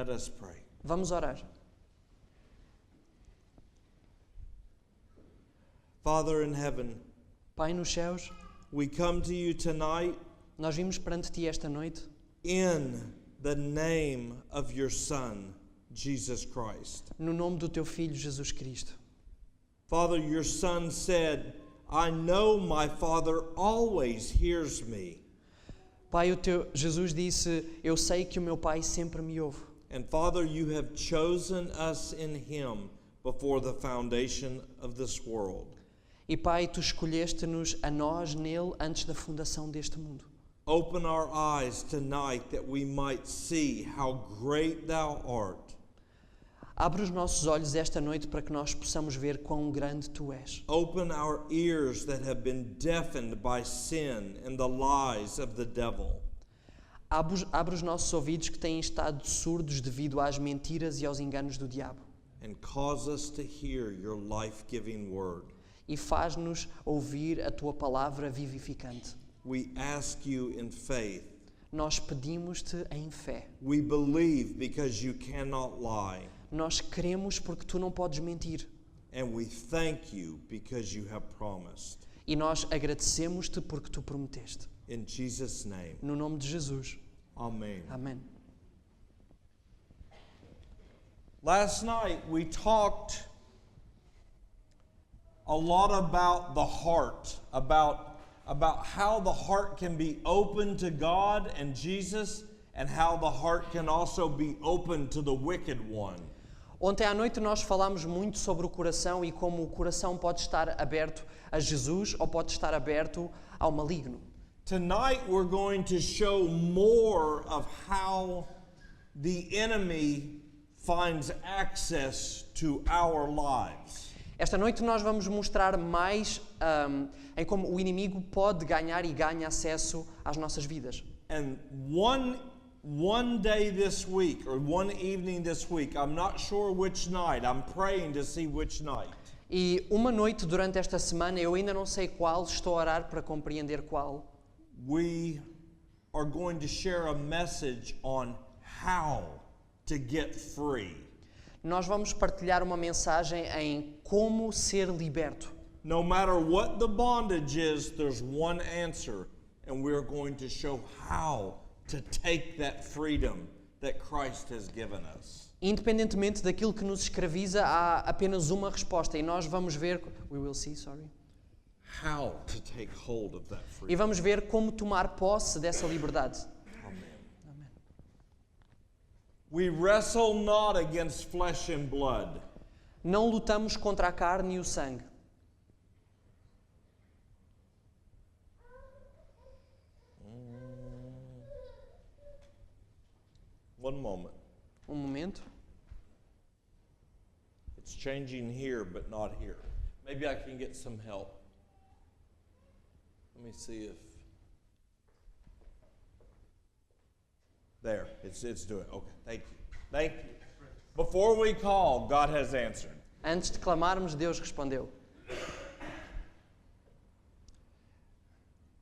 Let us pray. Vamos orar. Father in heaven, Pai nos céus, we come to you tonight nós vimos perante Ti esta noite in the name of your Son, Jesus Christ. no nome do Teu Filho Jesus Cristo. Father, your Son said, I know my Father always hears me. Pai, Jesus disse, eu sei que o meu Pai sempre me ouve. And Father, you have chosen us in Him before the foundation of this world. E Pai, Tu escolheste-nos a nós nele antes da fundação deste mundo. Open our eyes tonight that we might see how great Thou art. Abre os nossos olhos esta noite para que nós possamos ver quão grande Tu és. Open our ears that have been deafened by sin and the lies of the devil. Abre os nossos ouvidos que têm estado surdos devido às mentiras e aos enganos do diabo. And cause us to hear your life-giving word. E faz-nos ouvir a Tua palavra vivificante. We ask you in faith. Nós pedimos-te em fé. We believe because you cannot lie. Nós cremos porque Tu não podes mentir. And we thank you because you have promised. E nós agradecemos-te porque Tu prometeste. In Jesus' name, No nome de Jesus. amen. Amém. Last night we talked a lot about the heart, about how the heart can be open to God and Jesus, and how the heart can also be open to the wicked one. Ontem à noite nós falámos muito sobre o coração e como o coração pode estar aberto a Jesus ou pode estar aberto ao maligno. Tonight we're going to show more of how the enemy finds access to our lives. Esta noite nós vamos mostrar mais em como o inimigo pode ganhar e ganha acesso às nossas vidas. And one day this week, or one evening this week, I'm not sure which night, I'm praying to see which night. E uma noite durante esta semana, eu ainda não sei qual, estou a orar para compreender qual. We are going to share a message on how to get free. Nós vamos partilhar uma mensagem em como ser liberto. No matter what the bondage is, there's one answer, and we're going to show how to take that freedom that Christ has given us. Independentemente daquilo que nos escraviza, há apenas uma resposta e nós vamos ver, How to take hold of that e freedom. vamos ver como tomar posse dessa liberdade. Amen. Amém. We wrestle not against flesh and blood. Não lutamos contra a carne e o sangue. One moment. Momento. It's changing here, but not here. Maybe I can get some help. Let me see if... There, it's doing it. Okay, thank you. Thank you. Before we call, God has answered. Antes de clamarmos, Deus respondeu.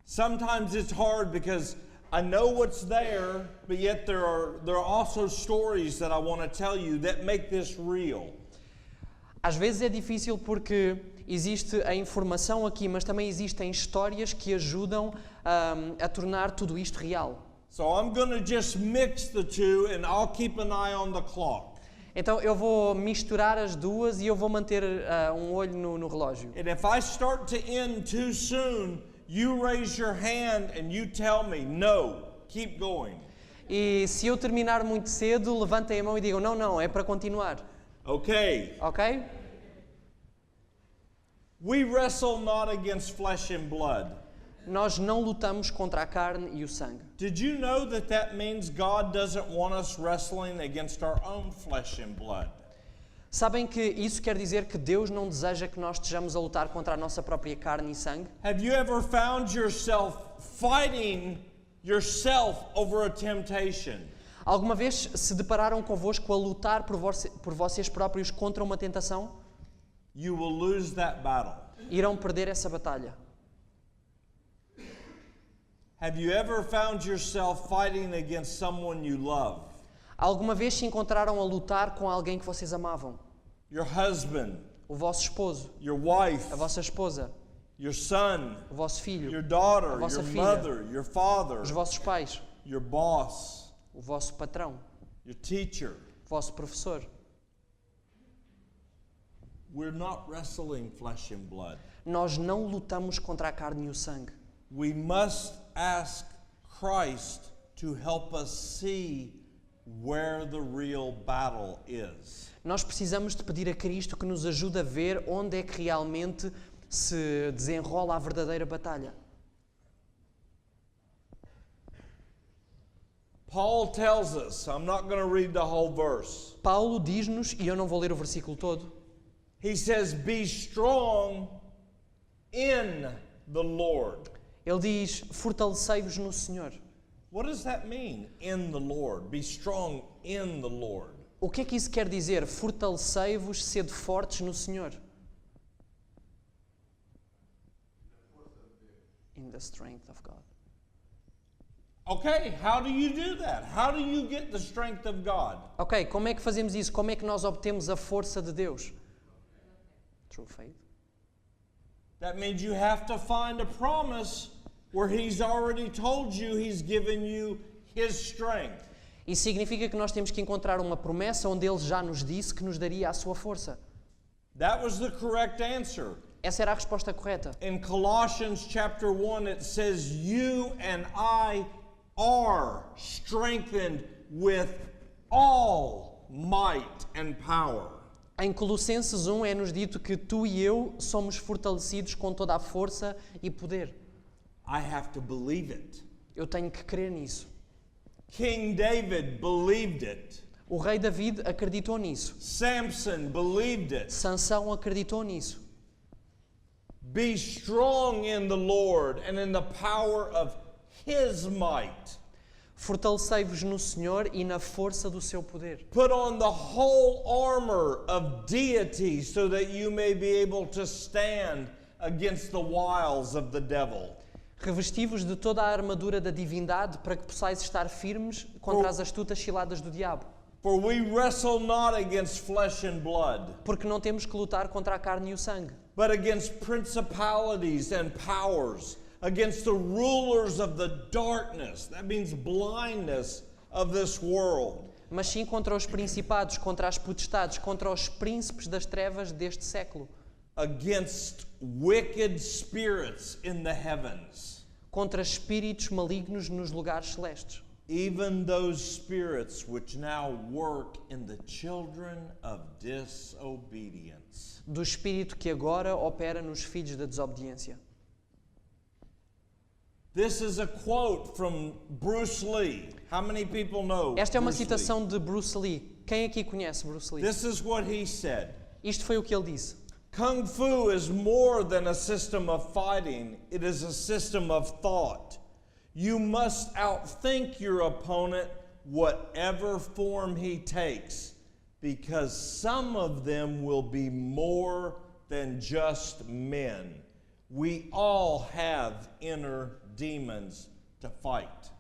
Sometimes it's hard because I know what's there, but yet there are also stories that I want to tell you that make this real. Às vezes é difícil porque existe a informação aqui, mas também existem histórias que ajudam a tornar tudo isto real. So I'm going to just mix the two and I'll keep an eye on the clock. Então eu vou misturar as duas e eu vou manter um olho no relógio. And if I start to end too soon, you raise your hand and you tell me, no, keep going. E se eu terminar muito cedo, levantem a mão e digam, não, é para continuar. Okay. Ok? We wrestle not against flesh and blood. Nós não lutamos contra a carne e o sangue. Did you know that means God doesn't want us wrestling against our own flesh and blood? Sabem que isso quer dizer que Deus não deseja que nós estejamos a lutar contra a nossa própria carne e sangue? Have you ever found yourself fighting yourself over a temptation? Alguma vez se depararam convosco a lutar por vocês próprios contra uma tentação? You will lose that battle. Irão perder essa batalha. Have you ever found yourself fighting against someone you love? Alguma vez se encontraram a lutar com alguém que vocês amavam? Your husband, O vosso esposo, your wife, a vossa esposa, your son, o vosso filho, your daughter, a vossa your filha, mother, your father, os vossos pais, your boss, o vosso patrão, your teacher. o vosso professor. We're not wrestling flesh and blood. Nós não lutamos contra a carne e o sangue. We must ask Christ to help us see where the real battle is. Nós precisamos de pedir a Cristo que nos ajude a ver onde é que realmente se desenrola a verdadeira batalha. Paul tells us, I'm not going to read the whole verse. Paulo diz-nos, e eu não vou ler o versículo todo, He says, be strong in the Lord. ele diz, fortalecei-vos no Senhor. What does that mean, in the Lord? Be strong in the Lord. O que é que isso quer dizer? Fortalecei-vos, sede fortes no Senhor. In the strength of God. Okay, how do you do that? How do you get the strength of God? Ok, como é que fazemos isso? Como é que nós obtemos a força de Deus? True faith. That means you have to find a promise where He's already told you He's given you His strength. Isso significa que nós temos que encontrar uma promessa onde Ele já nos disse que nos daria a sua força. That was the correct answer. Essa era a resposta correta. In Colossians chapter 1, it says, you and I are strengthened with all might and power. Em Colossenses 1 é-nos dito que tu e eu somos fortalecidos com toda a força e poder. I have to believe it. Eu tenho que crer nisso. King David believed it. O rei David acreditou nisso. Samson believed it. Sansão acreditou nisso. Be strong in the Lord and in the power of His might. Fortalecei-vos no Senhor e na força do seu poder. Put on the whole armor of deity so that you may be able to stand against the wiles of the devil. Revesti-vos de toda a armadura da divindade para que possais estar firmes contra as astutas ciladas do diabo. For we wrestle not against flesh and blood, Porque não temos que lutar contra a carne e o sangue, but against principalities and powers, against the rulers of the darkness, that means blindness of this world, mas sim contra os principados, contra as potestades, contra os príncipes das trevas deste século, against wicked spirits in the heavens, contra espíritos malignos nos lugares celestes, even those spirits which now work in the children of disobedience. do espírito que agora opera nos filhos da desobediência. This is a quote from Bruce Lee. How many people know Esta é uma Bruce Lee? citação de Bruce Lee. Quem aqui conhece Bruce Lee? This is what he said. Isto foi o que ele disse. Kung Fu is more than a system of fighting. It is a system of thought. You must outthink your opponent, whatever form he takes, because some of them will be more than just men. We all have inner demons to fight.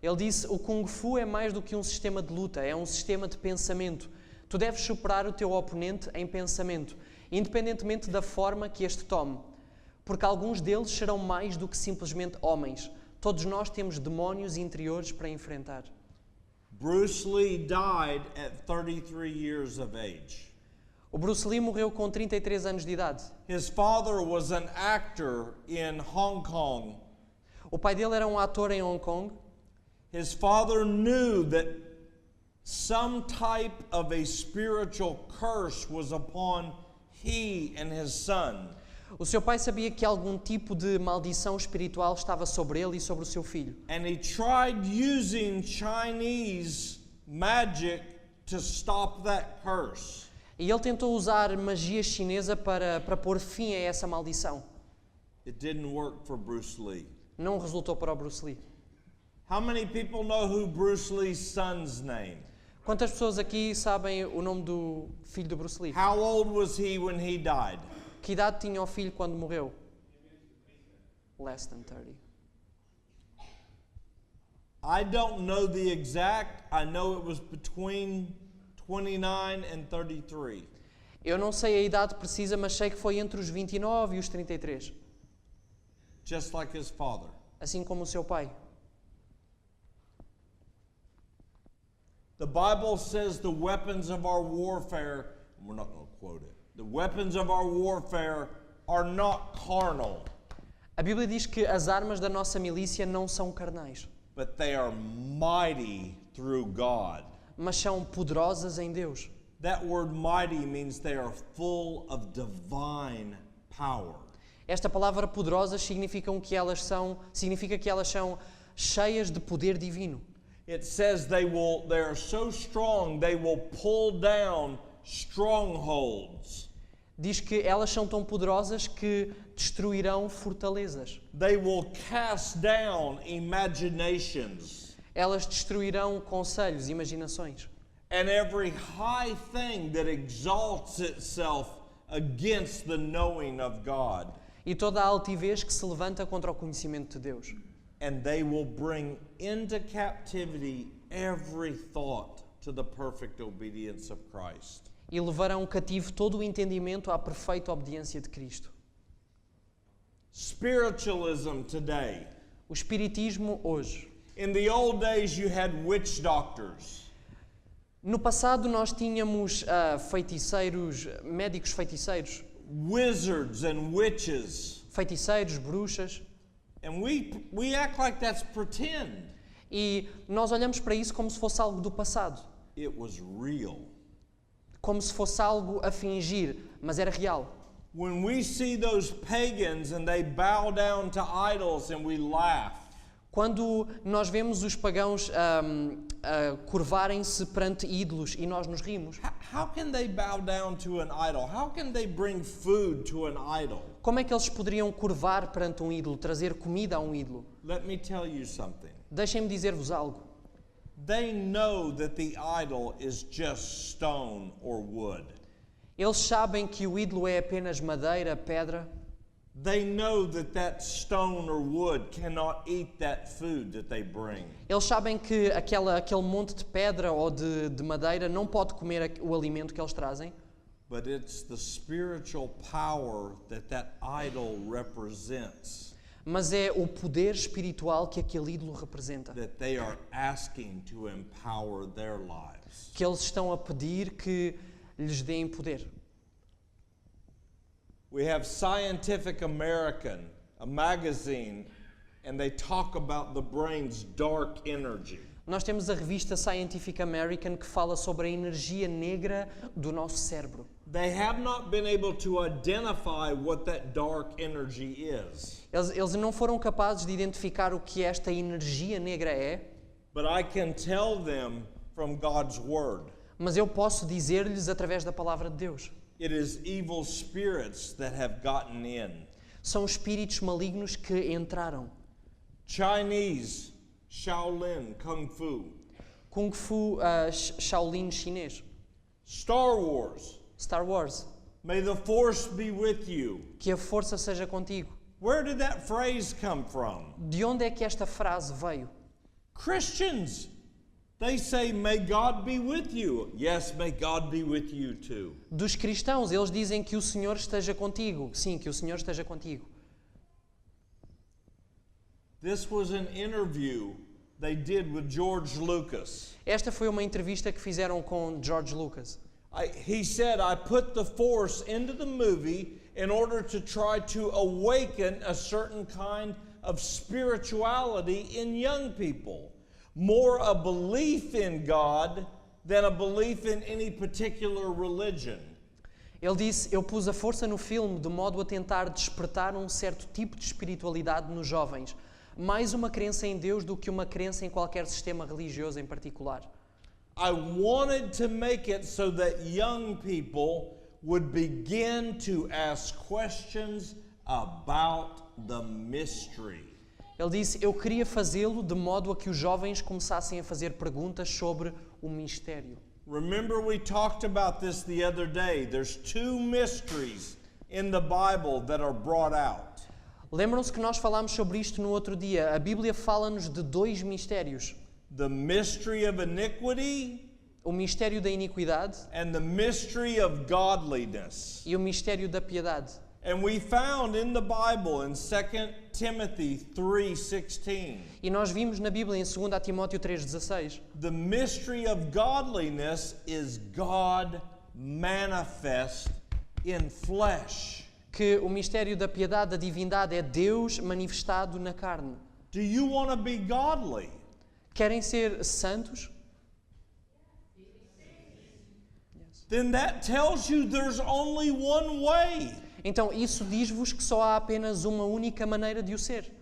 Ele disse, o Kung Fu é mais do que um sistema de luta, é um sistema de pensamento. Tu deves superar o teu oponente em pensamento, independentemente da forma que este tome. Porque alguns deles serão mais do que simplesmente homens. Todos nós temos demónios interiores para enfrentar. Bruce Lee died at 33 years of age. O Bruce Lee morreu com 33 anos de idade. His father was an actor in Hong Kong. O pai dele era um ator em Hong Kong. His father knew that some type of a spiritual curse was upon he and his son. O seu pai sabia que algum tipo de maldição espiritual estava sobre ele e sobre o seu filho. And he tried using Chinese magic to stop that curse. E ele tentou usar magia chinesa para pôr fim a essa maldição. It didn't work for Bruce Lee. Não resultou para o Bruce Lee. How many people know who Bruce Lee's son's name? Quantas pessoas aqui sabem o nome do filho do Bruce Lee? How old was he when he died? Que idade tinha o filho quando morreu? Less than 30. I don't know the exact. I know it was between 29 and 33. Eu não sei a idade precisa, mas sei que foi entre os 29 e os 33. Just like his father. Assim como o seu pai. The Bible says the weapons of our warfare, we're not going to quote it. The weapons of our warfare are not carnal, A Bíblia diz que as armas da nossa milícia não são carnais, but they are mighty through God. mas são poderosas em Deus. That word mighty means they are full of divine power. Esta palavra poderosas significa que elas são cheias de poder divino. It says they are so strong they will pull down strongholds. Diz que elas são tão poderosas que destruirão fortalezas. They will cast down imaginations. Elas destruirão conselhos, imaginações. And every high thing that exalts itself against the knowing of God. E toda a altivez que se levanta contra o conhecimento de Deus. And they will bring into captivity every thought to the perfect obedience of Christ. E levarão cativo todo o entendimento à perfeita obediência de Cristo. Spiritualism today. O espiritismo hoje. In the old days you had witch doctors. No passado nós tínhamos feiticeiros, médicos feiticeiros, Wizards and witches. feiticeiros, bruxas, And we act like that's pretend. e nós olhamos para isso como se fosse algo do passado, It was real. como se fosse algo a fingir, mas era real. When we see those pagans and they bow down to idols and we laugh. Quando nós vemos os pagãos curvarem-se perante ídolos e nós nos rimos, How can they bow down to an idol? How can they bring food to an idol? como é que eles poderiam curvar perante um ídolo, trazer comida a um ídolo? Let me tell you something. Deixem-me dizer-vos algo. They know that the idol is just stone or wood. Eles sabem que o ídolo é apenas madeira, pedra. They know that stone or wood cannot eat that food that they bring. Eles sabem que aquele monte de pedra ou de madeira não pode comer o alimento que eles trazem. But it's the spiritual power that idol represents Mas é o poder espiritual que aquele ídolo representa, that they are asking to empower their lives. que eles estão a pedir que lhes deem poder. We have Scientific American, a magazine, and they talk about the brain's dark energy. Nós temos a revista Scientific American que fala sobre a energia negra do nosso cérebro. They have not been able to identify what that dark energy is. Eles não foram capazes de identificar o que esta energia negra é, But I can tell them from God's Word. mas eu posso dizer-lhes através da palavra de Deus. It is evil spirits that have gotten in. São espíritos malignos que entraram. Chinese, Shaolin, Kung Fu. Kung Fu Shaolin chinês. Star Wars, Star Wars. may the Force be with you. Que a força seja contigo. Where did that phrase come from? De onde é que esta frase veio? Christians, they say, may God be with you. Yes, may God be with you too. Dos cristãos, eles dizem que o Senhor esteja contigo. Sim, que o Senhor esteja contigo. This was an interview they did with George Lucas. Esta foi uma entrevista que fizeram com George Lucas. He said, I put the Force into the movie in order to try to awaken a certain kind of spirituality in young people. More a belief in God than a belief in any particular religion. Ele disse, eu pus a força no filme de modo a tentar despertar um certo tipo de espiritualidade nos jovens. Mais uma crença em Deus do que uma crença em qualquer sistema religioso em particular. I wanted to make it so that young people would begin to ask questions about the mystery. Ele disse, eu queria fazê-lo de modo a que os jovens começassem a fazer perguntas sobre o mistério. Remember we talked about this the other day. There's two mysteries in the Bible that are brought out. Lembram-se que nós falámos sobre isto no outro dia. A Bíblia fala-nos de dois mistérios. The mystery of iniquity O mistério da iniquidade and the mystery of godliness. e o mistério da piedade. And we found in the Bible in 2 Timothy 3:16, E nós vimos na Bíblia em 2 Timóteo 3,16 the mystery of godliness is God manifest in flesh. que o mistério da piedade, da divindade, é Deus manifestado na carne. Do you want to be godly? Querem ser santos? Then that tells you there's only one way. Então isso diz-vos que só há apenas uma única maneira de o ser.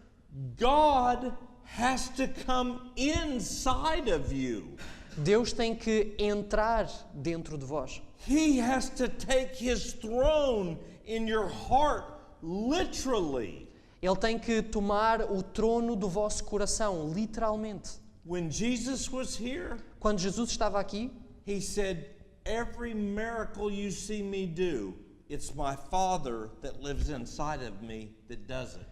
God has to come inside of you. Deus tem que entrar dentro de vós. He has to take his throne in your heart, literally. Ele tem que tomar o trono do vosso coração, literalmente. When Jesus was here, Quando Jesus estava aqui, he said, "Every miracle you see me do, it's my Father that lives inside of me that does it."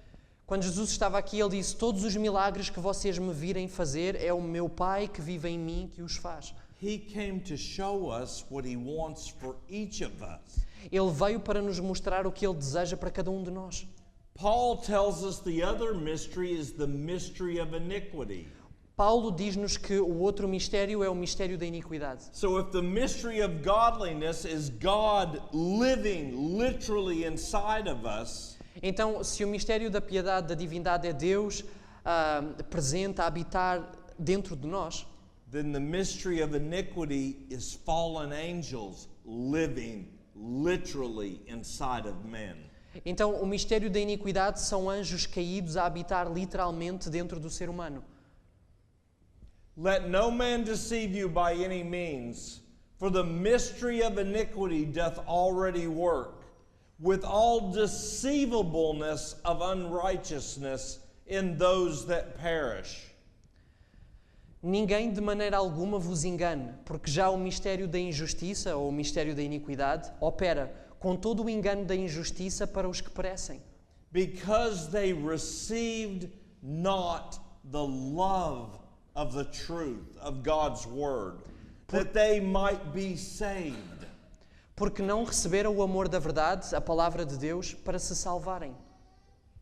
Quando Jesus estava aqui, ele disse: todos os milagres que vocês me virem fazer é o meu Pai que vive em mim que os faz. He came to show us what he wants for each of us. Ele veio para nos mostrar o que ele deseja para cada um de nós. Paul tells us the other mystery is the mystery of iniquity. Paulo diz-nos que o outro mistério é o mistério da iniquidade. So if the mystery of godliness is God living literally inside of us, Então, se o mistério da piedade, da divindade é Deus presente a habitar dentro de nós, then the mystery of iniquity is fallen angels living literally inside of men. então o mistério da iniquidade são anjos caídos a habitar literalmente dentro do ser humano. Let no man deceive you by any means, for the mystery of iniquity doth already work, with all deceivableness of unrighteousness in those that perish. Ninguém de maneira alguma vos engane, porque já o mistério da injustiça, ou o mistério da iniquidade, opera com todo o engano da injustiça para os que perecem. Because they received not the love of the truth of God's word, that they might be saved. Porque não receberam o amor da verdade, a palavra de Deus, para se salvarem.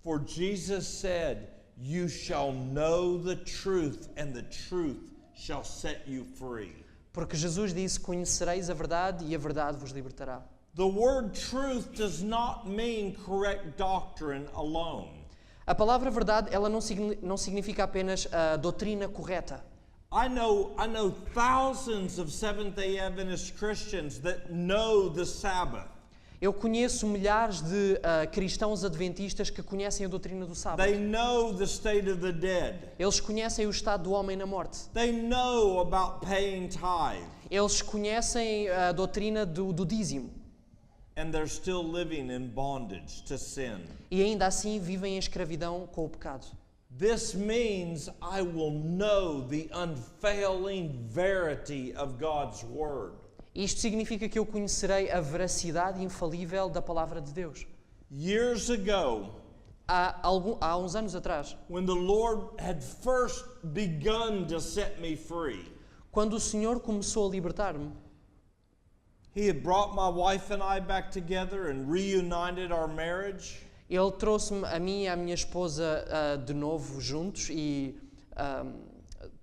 For Jesus said, "You shall know the truth, and the truth shall set you free." Porque Jesus disse: conhecereis a verdade e a verdade vos libertará. The word truth does not mean correct doctrine alone. A palavra verdade, ela não significa apenas a doutrina correta. I know thousands of Seventh-day Adventist Christians that know the Sabbath. Eu conheço milhares de cristãos adventistas que conhecem a doutrina do sábado. They know the state of the dead. Eles conhecem o estado do homem na morte. They know about paying tithe. Eles conhecem a doutrina do dízimo. And they're still living in bondage to sin. E ainda assim vivem em escravidão com o pecado. This means I will know the unfailing verity of God's word. Isto significa que eu conhecerei a veracidade infalível da palavra de Deus. Years ago, Há uns anos atrás, when the Lord had first begun to set me free, quando o Senhor começou a libertar-me, He had brought my wife and I back together and reunited our marriage. Ele trouxe-me a mim e à minha esposa de novo juntos e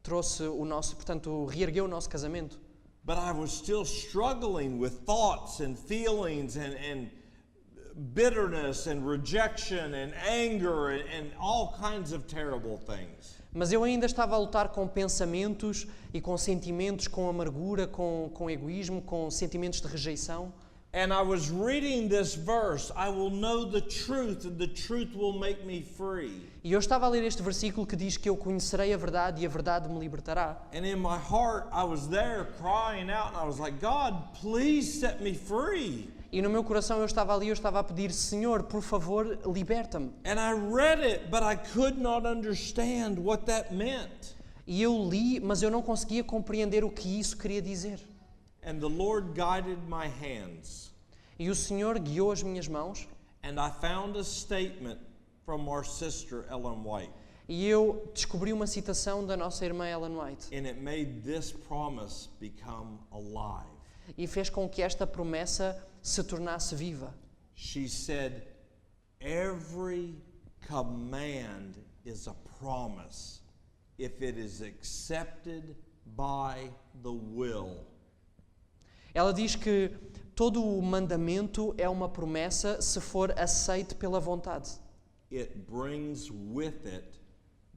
trouxe reergueu o nosso casamento. But I was still struggling with thoughts and feelings and bitterness and rejection and anger and all kinds of terrible things. Mas eu ainda estava a lutar com pensamentos e com sentimentos, com amargura, com egoísmo, com sentimentos de rejeição. And I was reading this verse, I will know the truth and the truth will make me free. E eu estava a ler este versículo que diz que eu conhecerei a verdade e a verdade me libertará. And in my heart, I was there crying out and I was like, God, please set me free. E no meu coração eu estava ali, eu estava a pedir, Senhor, por favor, liberta-me. And I read it, but I could not understand what that meant. E eu li, mas eu não conseguia compreender o que isso queria dizer. And the Lord guided my hands. E o Senhor guiou as minhas mãos And I found a statement from our sister Ellen White. E eu descobri uma citação da nossa irmã Ellen White. And it made this promise become alive. E fez com que esta promessa se tornasse viva. She said, every command is a promise if it is accepted by the will. Ela diz que todo o mandamento é uma promessa se for aceite pela vontade. It brings with it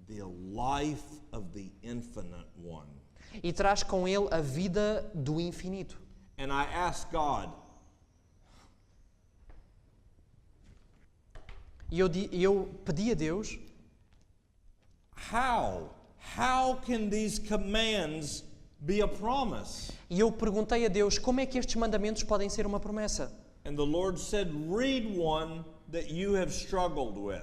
the life of the infinite one. E traz com ele a vida do infinito. And I asked God, E eu pedi a Deus, how can these commands be a promise? e eu perguntei a Deus, como é que estes mandamentos podem ser uma promessa? And the Lord said, read one that you have struggled with.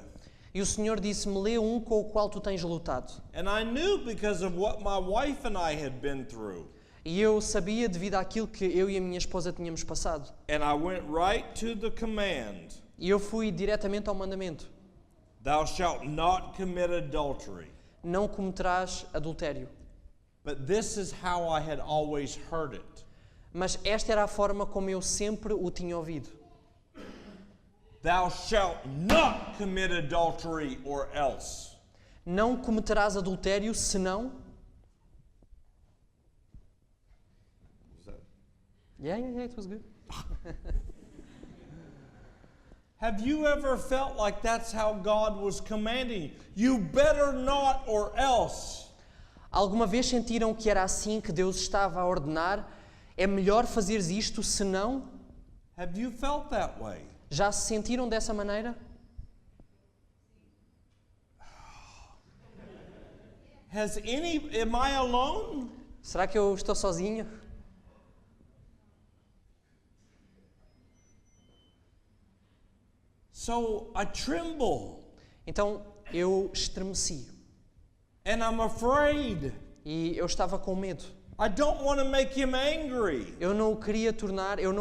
E o Senhor disse-me, lê um com o qual tu tens lutado. And I knew because of what my wife and I had been through. E eu sabia devido àquilo que eu e a minha esposa tínhamos passado. And I went right to the command. E eu fui diretamente ao mandamento. Thou shalt not commit adultery. Não cometerás adultério. But this is how I had always heard it. Mas esta era a forma como eu sempre o tinha ouvido. Thou shalt not commit adultery or else. Não cometerás adultério, senão... Yeah, it was good. Have you ever felt like that's how God was commanding? You better not or else. Alguma vez sentiram que era assim que Deus estava a ordenar? É melhor fazeres isto, senão... Have you felt that way? Já se sentiram dessa maneira? Am I alone? Será que eu estou sozinho? So I tremble Então eu estremeci and I'm afraid. e eu estava com medo. I don't want to make him angry. Eu não o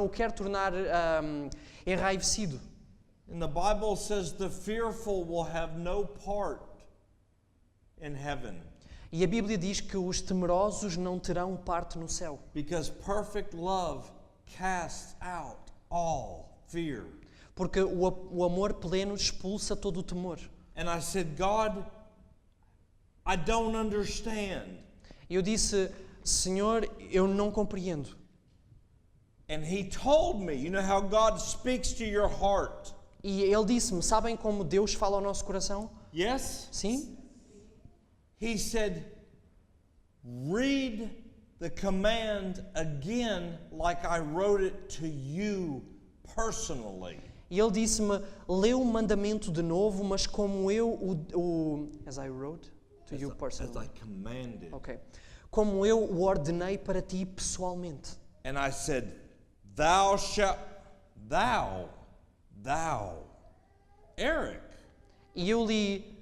quero tornar enraivecido. And the Bible says the fearful will have no part in heaven. E a Bíblia diz que os temerosos não terão parte no céu. Because perfect love casts out all fear. Porque o amor pleno expulsa todo o temor. And I said, God, I don't understand. Eu disse, Senhor, eu não compreendo. And he told me, you know how God speaks to your heart? E ele disse-me, sabem como Deus fala ao nosso coração? Yes? Sim? He said, read the command again like I wrote it to you personally. E ele disse-me, lê o mandamento de novo, mas como eu as I wrote to you As personally. I commanded. Ok. Como eu o ordenei para ti pessoalmente. And I said, thou, Eric. E eu li,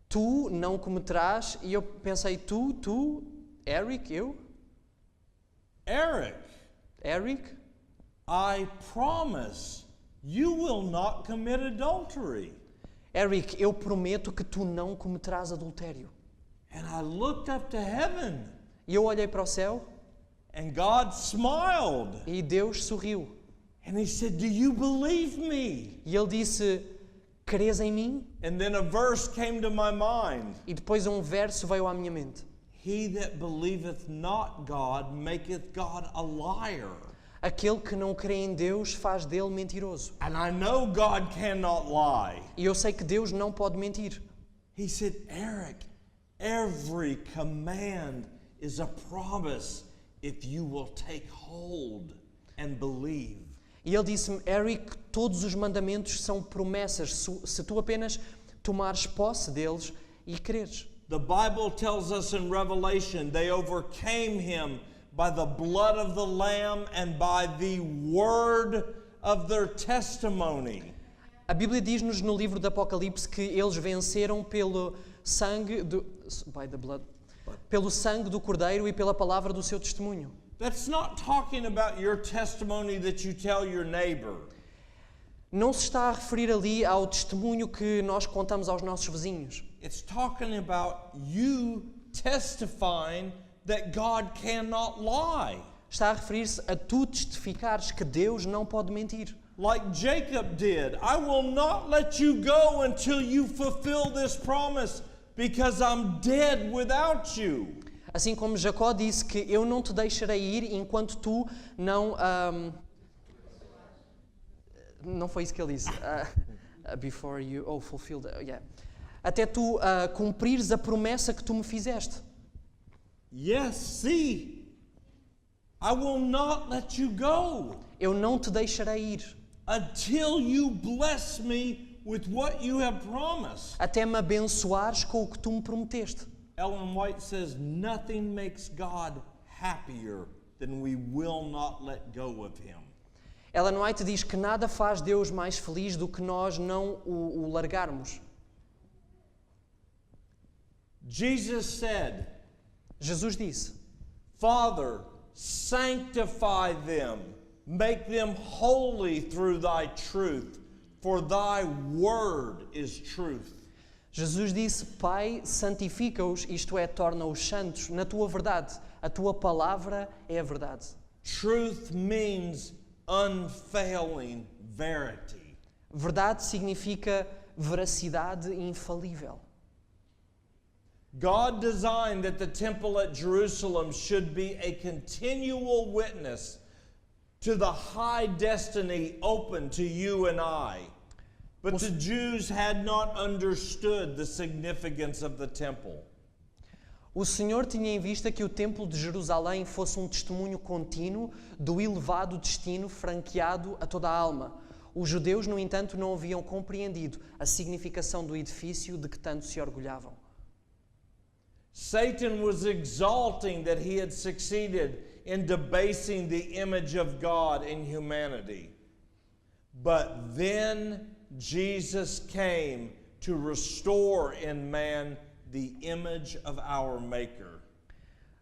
tu não cometerás, e eu pensei, tu, Eric, eu? Eric, I promise you will not commit adultery. Eric, eu prometo que tu não cometerás adultério. And I looked up to heaven, E eu olhei para o céu, and God smiled. e Deus sorriu. And he said, do you believe me? E ele disse, crês em mim? And then a verse came to my mind. E depois um verso veio à minha mente. He that believeth not God maketh God a liar. Aquele que não crê em Deus faz dele mentiroso. And I know God cannot lie. E eu sei que Deus não pode mentir. He said, Eric, every command is a promise if you will take hold and believe. E ele disse-me, Eric, todos os mandamentos são promessas, se tu apenas tomares posse deles e creres. The Bible tells us in Revelation they overcame him by the blood of the Lamb and by the word of their testimony. A Bíblia diz-nos no livro do Apocalipse que eles venceram pelo sangue pelo sangue do Cordeiro e pela palavra do seu testemunho. That's not talking about your testimony that you tell your neighbor. não se está a referir ali ao testemunho que nós contamos aos nossos vizinhos. It's talking about you testifying that God cannot lie. Está a referir-se a tu testificares que Deus não pode mentir. Like Jacob did, I will not let you go until you fulfill this promise, because I'm dead without you. Assim como Jacó disse que eu não te deixarei ir enquanto tu não... não foi isso que ele disse. Before you... Oh, fulfilled... yeah. Até tu cumprires a promessa que tu me fizeste. Yes, see, I will not let you go Eu não te deixarei ir until you bless me with what you have promised. até me abençoares com o que tu me prometeste. Ellen White says, nothing makes God happier than we will not let go of him. Ellen White diz que nada faz Deus mais feliz do que nós não o largarmos. Jesus said, Jesus disse: Father, sanctify them, make them holy through thy truth, for thy word is truth. Jesus disse: Pai, santifica-os, isto é, torna-os santos, na tua verdade. A tua palavra é a verdade. Truth means unfailing verity. Verdade significa veracidade infalível. God designed that the temple at Jerusalem should be a continual witness to the high destiny open to you and I. But the Jews had not understood the significance of the temple. O Senhor tinha em vista que o Templo de Jerusalém fosse um testemunho contínuo do elevado destino franqueado a toda a alma. Os judeus, no entanto, não haviam compreendido a significação do edifício de que tanto se orgulhavam. Satan was exalting that he had succeeded in debasing the image of God in humanity. But then Jesus came to restore in man the image of our Maker.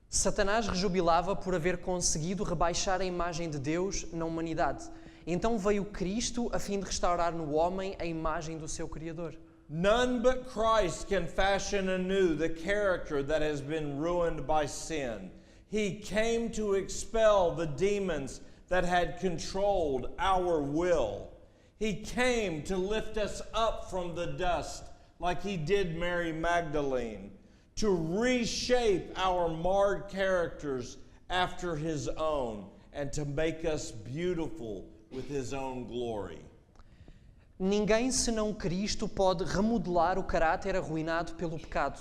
Satanás rejubilava por haver conseguido rebaixar a imagem de Deus na humanidade. Então veio Cristo a fim de restaurar no homem a imagem do seu Criador. None but Christ can fashion anew the character that has been ruined by sin. He came to expel the demons that had controlled our will. He came to lift us up from the dust like he did Mary Magdalene, to reshape our marred characters after his own, and to make us beautiful with his own glory. Ninguém senão Cristo pode remodelar o caráter arruinado pelo pecado.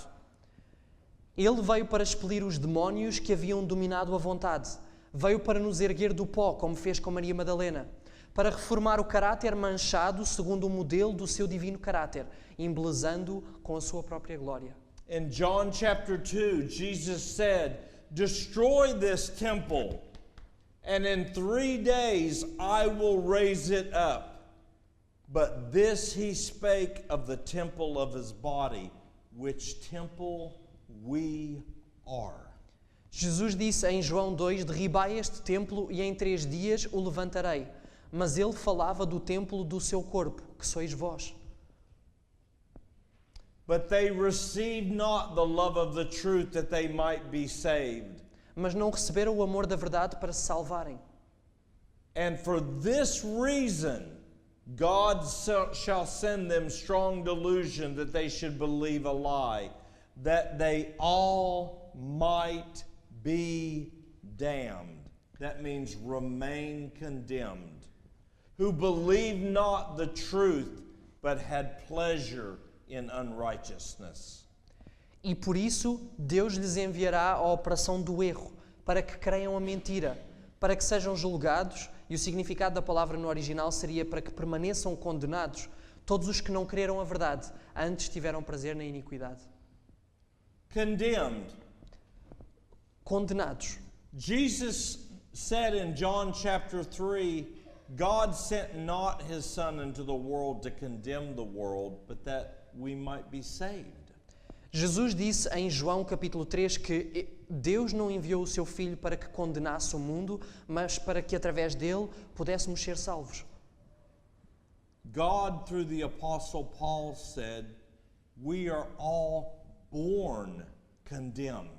Ele veio para expelir os demónios que haviam dominado a vontade. Veio para nos erguer do pó, como fez com Maria Madalena. Para reformar o caráter manchado segundo o modelo do seu divino caráter, embelezando-o com a sua própria glória. In John chapter 2, Jesus said, "Destroy this temple, and in 3 days I will raise it up." But this he spake of the temple of his body, which temple we are. Jesus disse em João 2, derribai este templo e em 3 dias o levantarei. Mas ele falava do templo do seu corpo, que sois vós. But they received not the love of the truth that they might be saved. Mas não receberam o amor da verdade para se salvarem. And for this reason, God shall send them strong delusion that they should believe a lie, that they all might be damned. That means remain condemned. Who believed not the truth, but had pleasure in unrighteousness. E por isso Deus lhes enviará a operação do erro, para que creiam a mentira, para que sejam julgados, e o significado da palavra no original seria para que permaneçam condenados todos os que não creram a verdade, antes tiveram prazer na iniquidade. Condemned. Condenados. Jesus said in John chapter 3, God sent not his Son into the world to condemn the world, but that we might be saved. Jesus disse em João capítulo 3 que Deus não enviou o seu Filho para que condenasse o mundo, mas para que através dele pudéssemos ser salvos. God, through the Apostle Paul, said, we are all born condemned.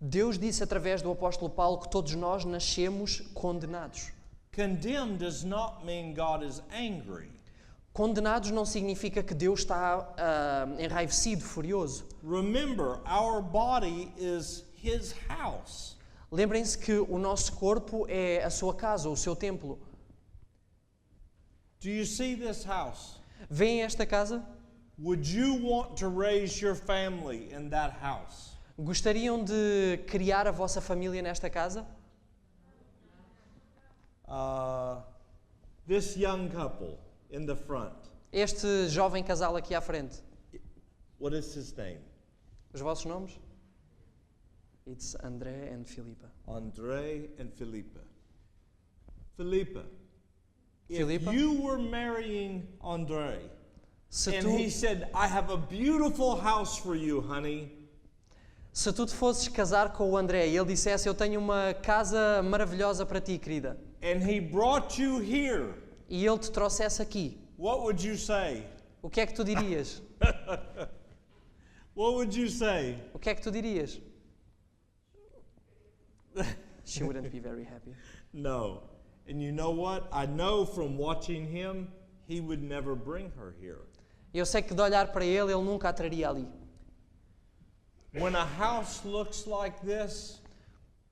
Deus disse através do apóstolo Paulo que todos nós nascemos condenados. Condemned does not mean God is angry. Condenados não significa que Deus está enraivecido, furioso. Remember, our body is His house. Lembrem-se que o nosso corpo é a sua casa, o seu templo. Do you see this house? Veem esta casa? Would you want to raise your family in that house? Gostariam de criar a vossa família nesta casa? This young couple in the front, Este jovem casal aqui à frente. what is his name? Os vossos nomes? It's André and Filipa. Andre and Felipe. Felipe, Filipa? if you were marrying Andre, Se and tu, he said, I have a beautiful house for you, honey, se tu te fosses casar com o André e ele dissesse, eu tenho uma casa maravilhosa para ti, querida, and he brought you here, e ele te trouxesse aqui, what would you say? o que é que tu dirias? What would you say? O que é que tu dirias? She wouldn't be very happy. No. And you know what? I know from watching him, he would never bring her here. Eu sei que de olhar para ele, ele nunca a traria ali. When a house looks like this,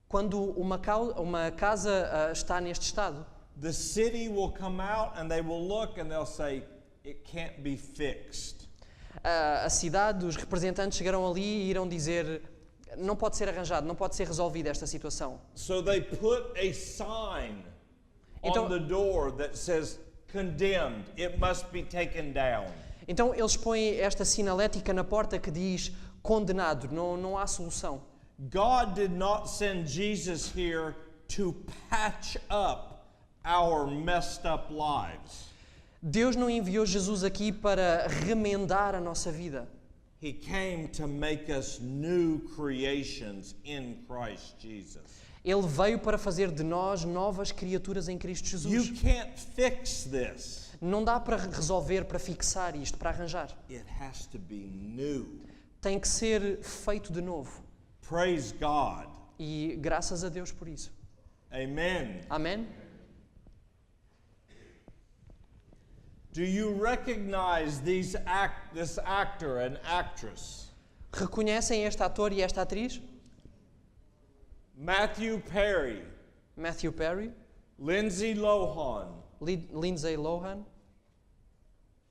Quando uma casa está neste estado, the city will come out and they will look and they'll say, it can't be fixed. a cidade, os representantes chegarão ali e irão dizer, não pode ser arranjado, não pode ser resolvida esta situação. So they put a sign Então- on the door that says, condemned, it must be taken down. Então eles põem esta sinalética na porta que diz, condenado, não há solução. God did not send Jesus here to patch up our messed up lives. Deus não enviou Jesus aqui para remendar a nossa vida. He came to make us new creations in Christ Jesus. Ele veio para fazer de nós novas criaturas em Cristo You Jesus. can't fix this. Não dá para resolver, para fixar isto, para arranjar. It has to be new. Tem que ser feito de novo. Praise God. E graças a Deus por isso. Amen. Amém? Do you recognize this actor and actress? Reconhecem este ator e esta atriz? Matthew Perry, Matthew Perry, Lindsay Lohan. Lindsay Lohan.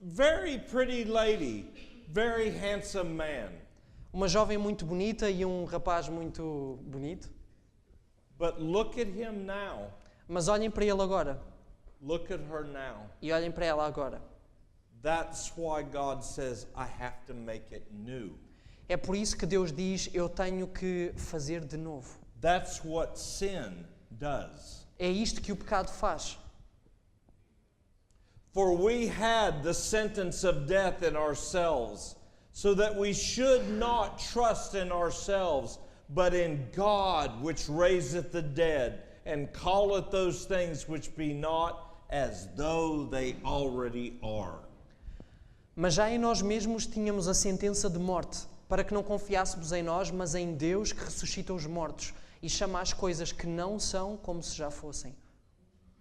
Very pretty lady, very handsome man. Uma jovem muito bonita e um rapaz muito bonito. But look at him now. Mas olhem para ele agora. Look at her now. E olhem para ela agora. That's why God says, I have to make it new. É por isso que Deus diz, eu tenho que fazer de novo. That's what sin does. É isto que o pecado faz. For we had the sentence of death in ourselves, so that we should not trust in ourselves, but in God which raiseth the dead, and calleth those things which be not as though they already are. Mas já em nós mesmos tínhamos a sentença de morte, para que não confiássemos em nós, mas em Deus que ressuscita os mortos e chama as coisas que não são como se já fossem.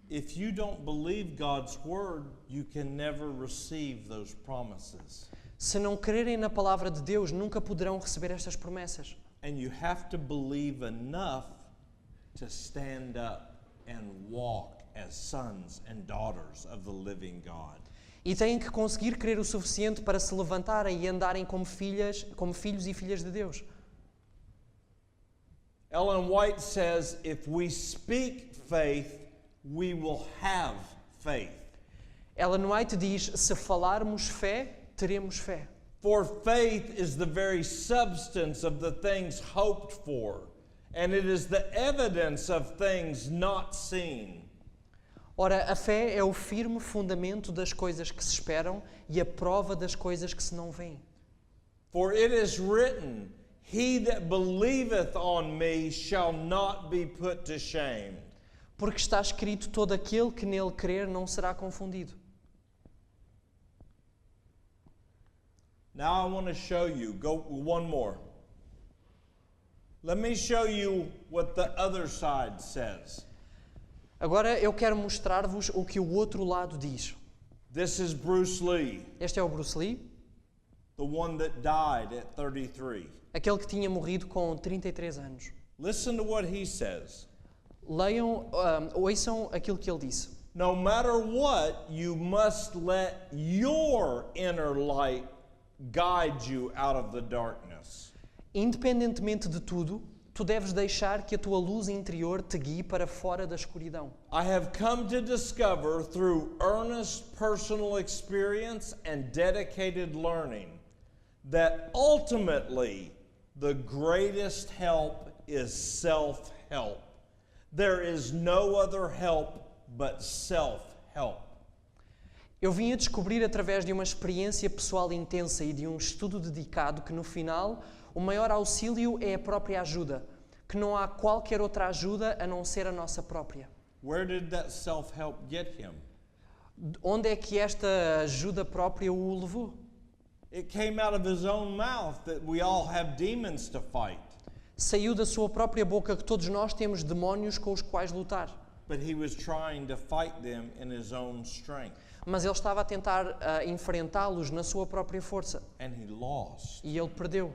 If you don't believe God's word, you can never receive those promises. Se não crerem na palavra de Deus, nunca poderão receber estas promessas. And you have to believe enough to stand up and walk as sons and daughters of the living God. E têm que conseguir crer o suficiente para se levantarem e andarem como filhos e filhas de Deus. Ellen White says, if we speak faith, we will have faith. Ellen White diz, se falarmos fé, teremos fé. For faith is the very substance of the things hoped for, and it is the evidence of things not seen. Ora, a fé é o firme fundamento das coisas que se esperam e a prova das coisas que se não veem. For it is written, he that believeth on me shall not be put to shame. Porque está escrito, todo aquele que nele crer não será confundido. Now I want to show you. Go one more. Let me show you what the other side says. Agora eu quero mostrar-vos o que o outro lado diz. This is Bruce Lee, Este é o Bruce Lee, the one that died at 33. aquele que tinha morrido com 33 anos. Listen to what he says. Ouçam aquilo que ele disse. No matter what, you must let your inner light guide you out of the darkness. Independentemente de tudo, tu deves deixar que a tua luz interior te guie para fora da escuridão. I have come to discover through earnest personal experience and dedicated learning that ultimately the greatest help is self-help. There is no other help but self-help. Eu vim a descobrir através de uma experiência pessoal intensa e de um estudo dedicado que no final o maior auxílio é a própria ajuda, que não há qualquer outra ajuda a não ser a nossa própria. Where did that self-help get him? Onde é que esta ajuda própria o levou? It came out of his own mouth that we all have demons to fight. Saiu da sua própria boca que todos nós temos demónios com os quais lutar. But he was trying to fight them in his own strength. Mas ele estava a tentar enfrentá-los na sua própria força. And he lost, E ele perdeu.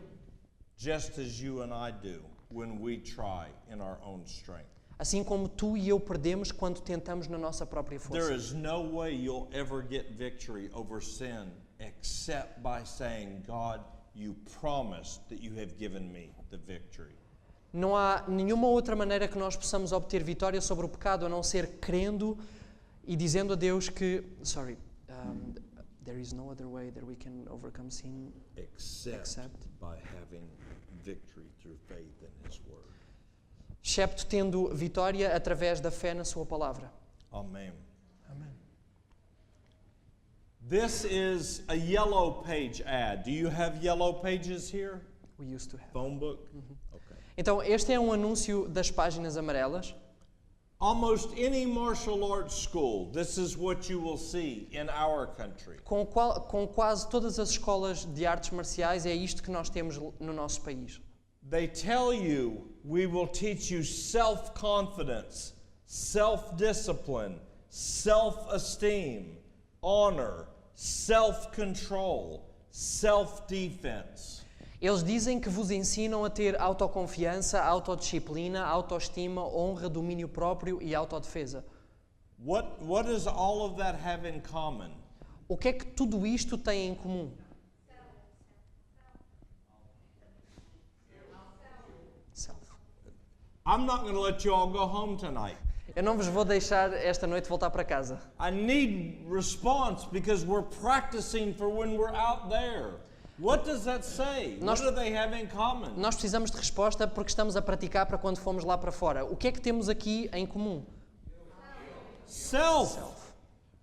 just as you and I do when we try in our own strength. Assim como tu e eu perdemos quando tentamos na nossa própria There força. is no way you'll ever get victory over sin except by saying, God, you promised that you have given me the victory. Não há nenhuma outra maneira que nós possamos obter vitória sobre o pecado a não ser crendo e dizendo a Deus que, there is no other way that we can overcome sin Except by having victory through faith in his word. excepto tendo vitória através da fé na sua palavra. Amen. Amém. This is a yellow page ad. Do you have yellow pages here? We used to have. Phone book? Okay. Então, este é um anúncio das páginas amarelas. Almost any martial arts school, this is what you will see in our country. Com quase todas as escolas de artes marciais, é isto que nós temos no nosso país. They tell you we will teach you self-confidence, self-discipline, self-esteem, honor, self-control, self-defense. Eles dizem que vos ensinam a ter autoconfiança, autodisciplina, autoestima, honra, domínio próprio e autodefesa. What does all of that have in common? O que é que tudo isto tem em comum? Self. I'm not going to let you all go home tonight. Eu não vos vou deixar esta noite voltar para casa. I need response because we're practicing for when we're out there. What does that say? What do they have in common? Nós precisamos de resposta porque estamos a praticar para quando fomos lá para fora. O que é que temos aqui em comum? Self.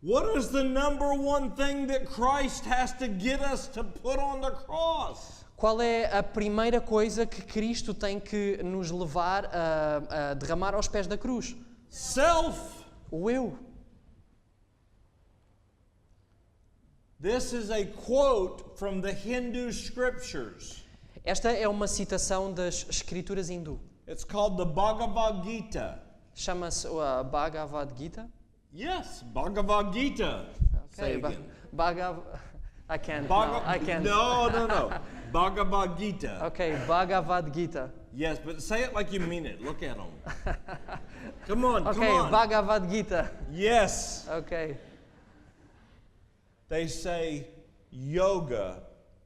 What is the number one thing that Christ has to get us to put on the cross? Qual é a primeira coisa que Cristo tem que nos levar a derramar aos pés da cruz? Self. O eu. This is a quote from the Hindu scriptures. Esta é uma citação das escrituras hindu. It's called the Bhagavad Gita. Chama-se a Bhagavad Gita. Yes, Bhagavad Gita. Say Okay, again. I can't. Bhagavad- I can't. No. Bhagavad Gita. Ok, Bhagavad Gita. Yes, but say it like you mean it. Look at them. Come on, Ok, come on. Bhagavad Gita. Yes. Ok. They say yoga,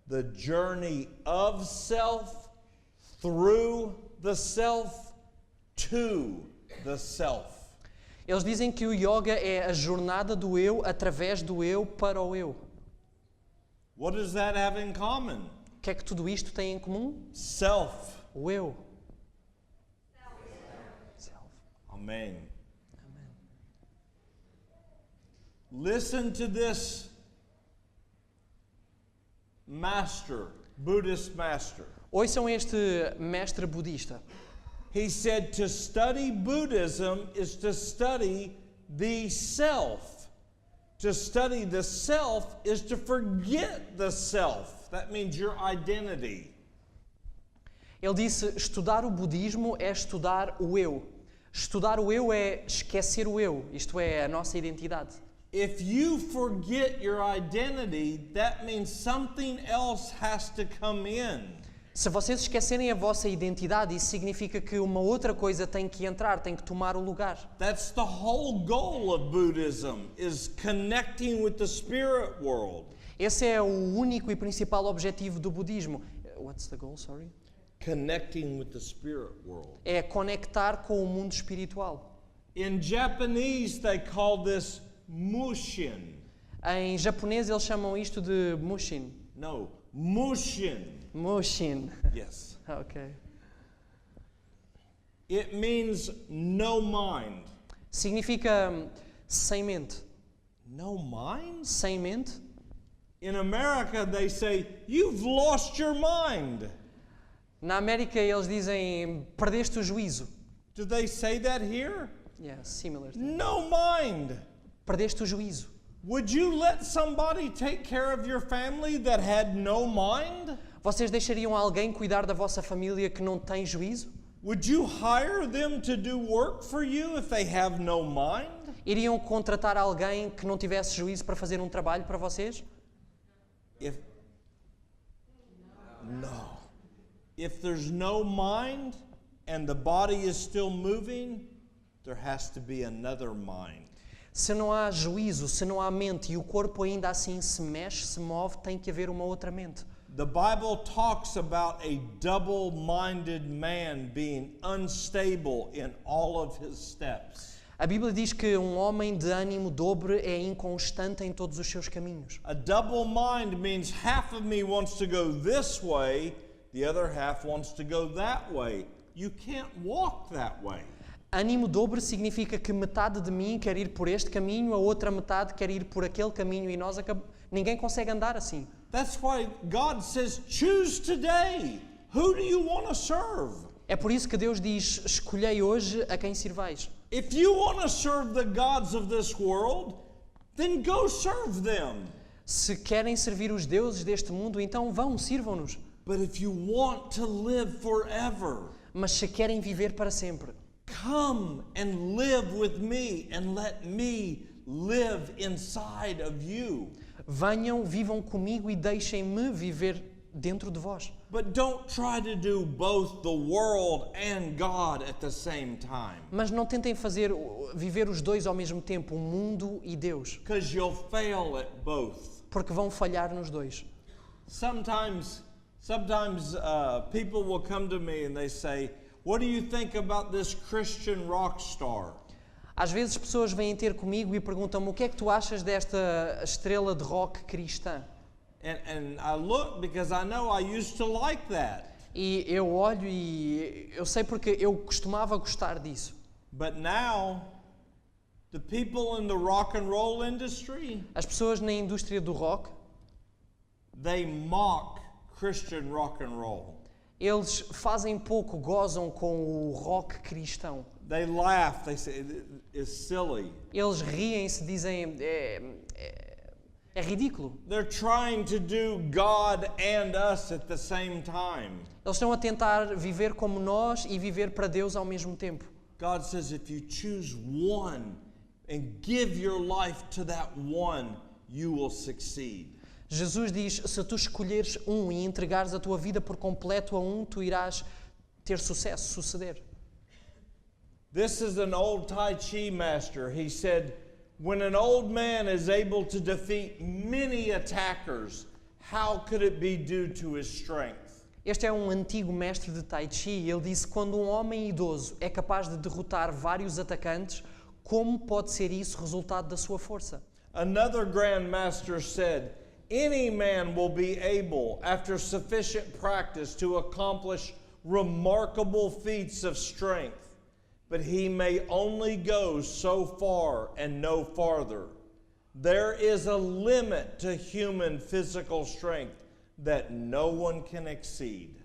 the journey of self, through the self, to the self. Eles dizem que o yoga é a jornada do eu através do eu para o eu. What does that have in common? O que é que tudo isto tem em comum? Self. O eu. Self. Amen. Listen to this master, Buddhist master. Ouçam este mestre budista. He said to study Buddhism is to study the self. To study the self is to forget the self. self. That means your identity. Ele disse, estudar o budismo é estudar o eu. Estudar o eu é esquecer o eu, isto é, a nossa identidade. If you forget your identity, that means something else has to come in. Se vocês esquecerem a vossa identidade, isso significa que uma outra coisa tem que entrar, tem que tomar o lugar. That's the whole goal of Buddhism, is connecting with the spirit world. Esse é o único e principal objetivo do budismo. What's the goal, sorry? Connecting with the spirit world. É conectar com o mundo espiritual. In Japanese, they call this mushin. Em japonês eles chamam isto de mushin. No, mushin. Mushin. Yes. Ok. It means no mind. Significa sem mente. No mind? Sem mente? In America, they say, you've lost your mind. Na América eles dizem perdeste o juízo. Do they say that here? Yeah, similar. No mind. Perdeste o juízo. Would you let somebody take care of your family that had no mind? Vocês deixariam alguém cuidar da vossa família que não tem juízo? Would you hire them to do work for you if they have no mind? Iriam contratar alguém que não tivesse juízo para fazer um trabalho para vocês? No. If there's no mind and the body is still moving, there has to be another mind. Se não há juízo, se não há mente e o corpo ainda assim se mexe, se move, tem que haver uma outra mente. The Bible talks about a double-minded man being unstable in all of his steps. A Bíblia diz que um homem de ânimo dobre é inconstante em todos os seus caminhos. A double mind means half of me wants to go this way, the other half wants to go that way. You can't walk that way. Ânimo dobre significa que metade de mim quer ir por este caminho, a outra metade quer ir por aquele caminho e ninguém consegue andar assim. That's why God says, choose today. Who do you want to serve? É por isso que Deus diz, escolhei hoje a quem sirvais. If you want to serve the gods of this world, then go serve them. Se querem servir os deuses deste mundo, então vão, sirvam-nos. But if you want to live forever, Mas se querem viver para sempre, come and live with me and let me live inside of you. venham, vivam comigo e deixem-me viver dentro de vós. But don't try to do both the world and God at the same time, Mas não tentem viver os dois ao mesmo tempo, o mundo e Deus, because you'll fail at both. porque vão falhar nos dois. Sometimes people will come to me and they say, what do you think about this Christian rock star? Às vezes pessoas vêm ter comigo e perguntam-me o que é que tu achas desta estrela de rock cristã? And I look because I know I used to like that. E eu olho e eu sei porque eu costumava gostar disso. But now, the people in the rock and roll industry, As pessoas na indústria do rock, they mock Christian rock and roll. eles fazem pouco, gozam com o rock cristão. They laugh, they say it's silly. Eles riem-se, dizem é ridículo. They're trying to do God and us at the same time. Eles estão a tentar viver como nós e viver para Deus ao mesmo tempo. God says if you choose one and give your life to that one, you will succeed. Jesus diz, se tu escolheres um e entregares a tua vida por completo a um, tu irás ter sucesso, suceder. This is an old Tai Chi master. He said, when an old man is able to defeat many attackers, how could it be due to his strength? Este é um antigo mestre de Tai Chi. Ele disse, quando um homem idoso é capaz de derrotar vários atacantes, como pode ser isso resultado da sua força? Another Grand Master said, any man will be able, after sufficient practice, to accomplish remarkable feats of strength. But he may only go so far and no farther. There is a limit to human physical strength that no one can exceed.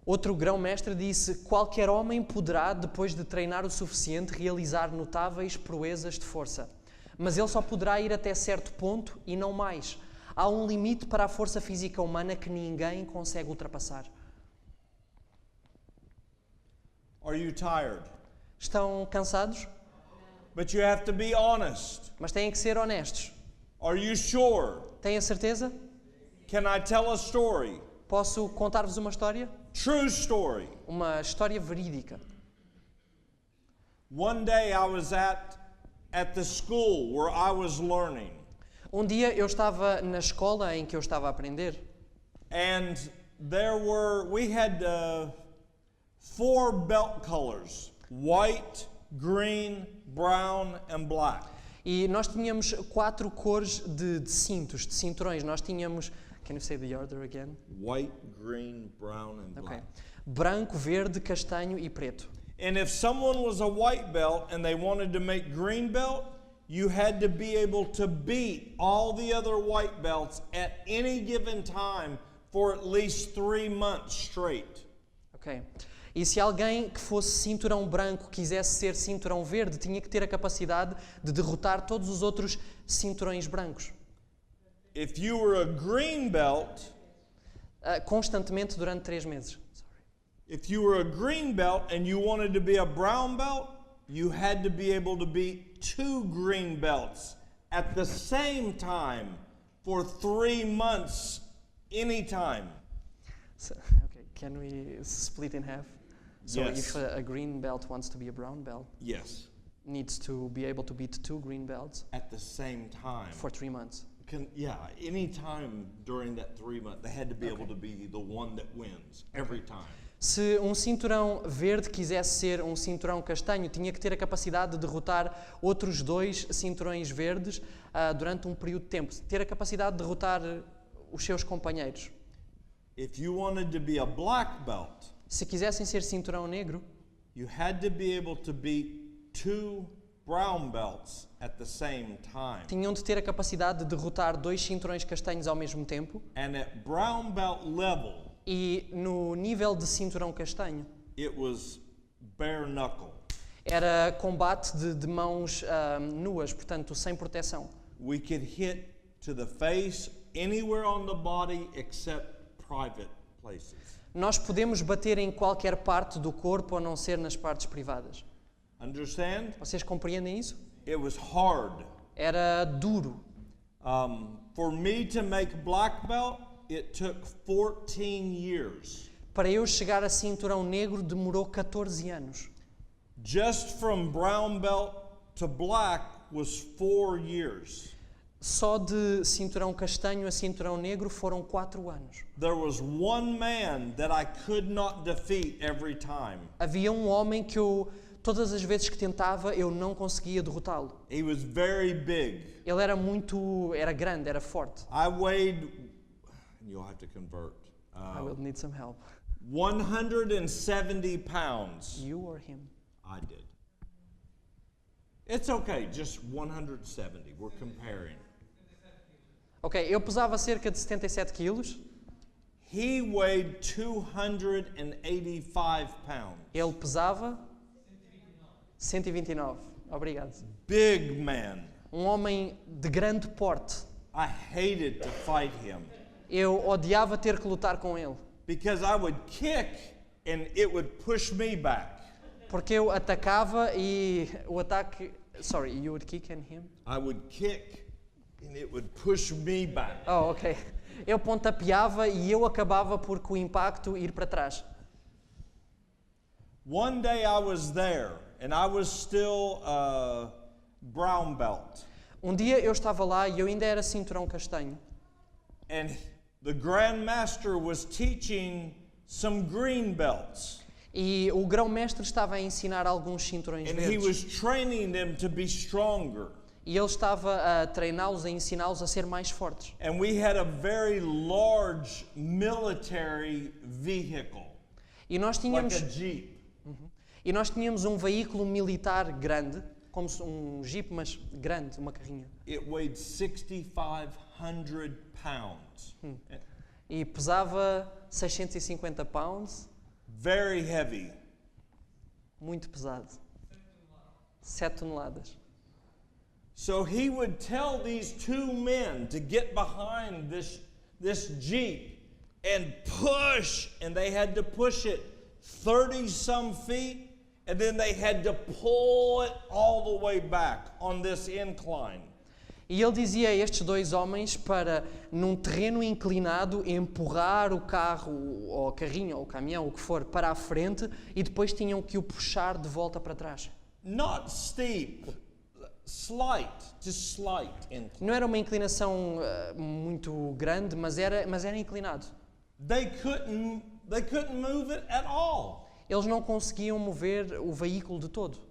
Outro grão-mestre disse, qualquer homem poderá, depois de treinar o suficiente, realizar notáveis proezas de força. Mas ele só poderá ir até certo ponto e não mais. Há um limite para a força física humana que ninguém consegue ultrapassar. Are you tired? Estão cansados? But you have to be honest. Mas têm que ser honestos. Are you sure? Têm a certeza? Can I tell a story? Posso contar-vos uma história? True story. Uma história verídica. One day I was at the school where I was learning. Um dia eu estava na escola em que eu estava a aprender And we had 4 belt colors: white, green, brown, and black. e nós tínhamos 4 cores de cintos, de cinturões. Nós tínhamos... Can you say the order again? White, green, brown, and black. Okay. Branco, verde, castanho e preto. And if someone was a white belt and they wanted to make green belt, you had to be able to beat all the other white belts at any given time for at least 3 months straight. Ok. E se alguém que fosse cinturão branco quisesse ser cinturão verde, tinha que ter a capacidade de derrotar todos os outros cinturões brancos. If you were a green belt, Constantemente durante 3 meses. if you were a green belt and you wanted to be a brown belt, you had to be able to beat 2 green belts at the same time for 3 months anytime. So, okay, can we split in half? So Yes. if a green belt wants to be a brown belt, Yes, needs to be able to beat 2 green belts at the same time. for 3 months. Any time during that 3 months, they had to be able to be the one that wins every time. Se um cinturão verde quisesse ser um cinturão castanho, tinha que ter a capacidade de derrotar outros 2 cinturões verdes durante um período de tempo. Ter a capacidade de derrotar os seus companheiros. If you wanted to be a black belt, Se quisessem ser cinturão negro, you had to be able to beat 2 brown belts at the same time. tinham de ter a capacidade de derrotar 2 cinturões castanhos ao mesmo tempo. And at brown belt level, E no nível de cinturão castanho, it was bare knuckle. era combate de mãos nuas, portanto, sem proteção. We could hit to the face anywhere on the body except private places. Nós podemos bater em qualquer parte do corpo, a não ser nas partes privadas. Understand? Vocês compreendem isso? It was hard. Era duro. For me to make black belt, it took 14 years. Para eu chegar a cinturão negro demorou 14 anos. Just from brown belt to black was 4 years. Só de cinturão castanho a cinturão negro foram 4 anos. There was one man that I could not defeat every time. Havia um homem que todas as vezes que tentava, eu não conseguia derrotá-lo. He was very big. Ele era grande, era forte. I weighed, you'll have to convert, I will need some help. 170 pounds. You or him? I did. It's okay, just 170. We're comparing. Ok, eu pesava cerca de 77 quilos. He weighed 285 pounds. Ele pesava 129. Obrigado. Big man. Um homem de grande porte. I hated to fight him Eu odiava ter que lutar com ele, because I would kick and it would push me back. porque eu atacava e o ataque... Sorry, you would kick at him? I would kick and it would push me back. Oh, ok. Eu pontapeava e eu acabava por com o impacto ir para trás. One day I was there and I was still brown belt. Um dia eu estava lá e eu ainda era cinturão castanho. And the Grand Master was teaching some green belts. E o grão-mestre estava a ensinar alguns cinturões And he was verdes. training them to be stronger. E ele estava a treiná-los, a ensiná-los a ser mais fortes. And we had a very large military vehicle, E nós like tínhamos, a Jeep. um veículo militar grande, como um jeep, mas grande, uma carrinha. It weighed 6,500 pounds. E pesava 650 pounds, Very heavy. muito pesado. 7 toneladas. So he would tell these two men to get behind this Jeep and push, and they had to push it 30 some feet, and then they had to pull it all the way back on this incline. E ele dizia a estes dois homens para, num terreno inclinado, empurrar o carro, ou o carrinho, ou o caminhão, o que for, para a frente, e depois tinham que o puxar de volta para trás. Not steep, slight, just slight incline. Não era uma inclinação muito grande, mas era inclinado. They couldn't move it at all. Eles não conseguiam mover o veículo de todo.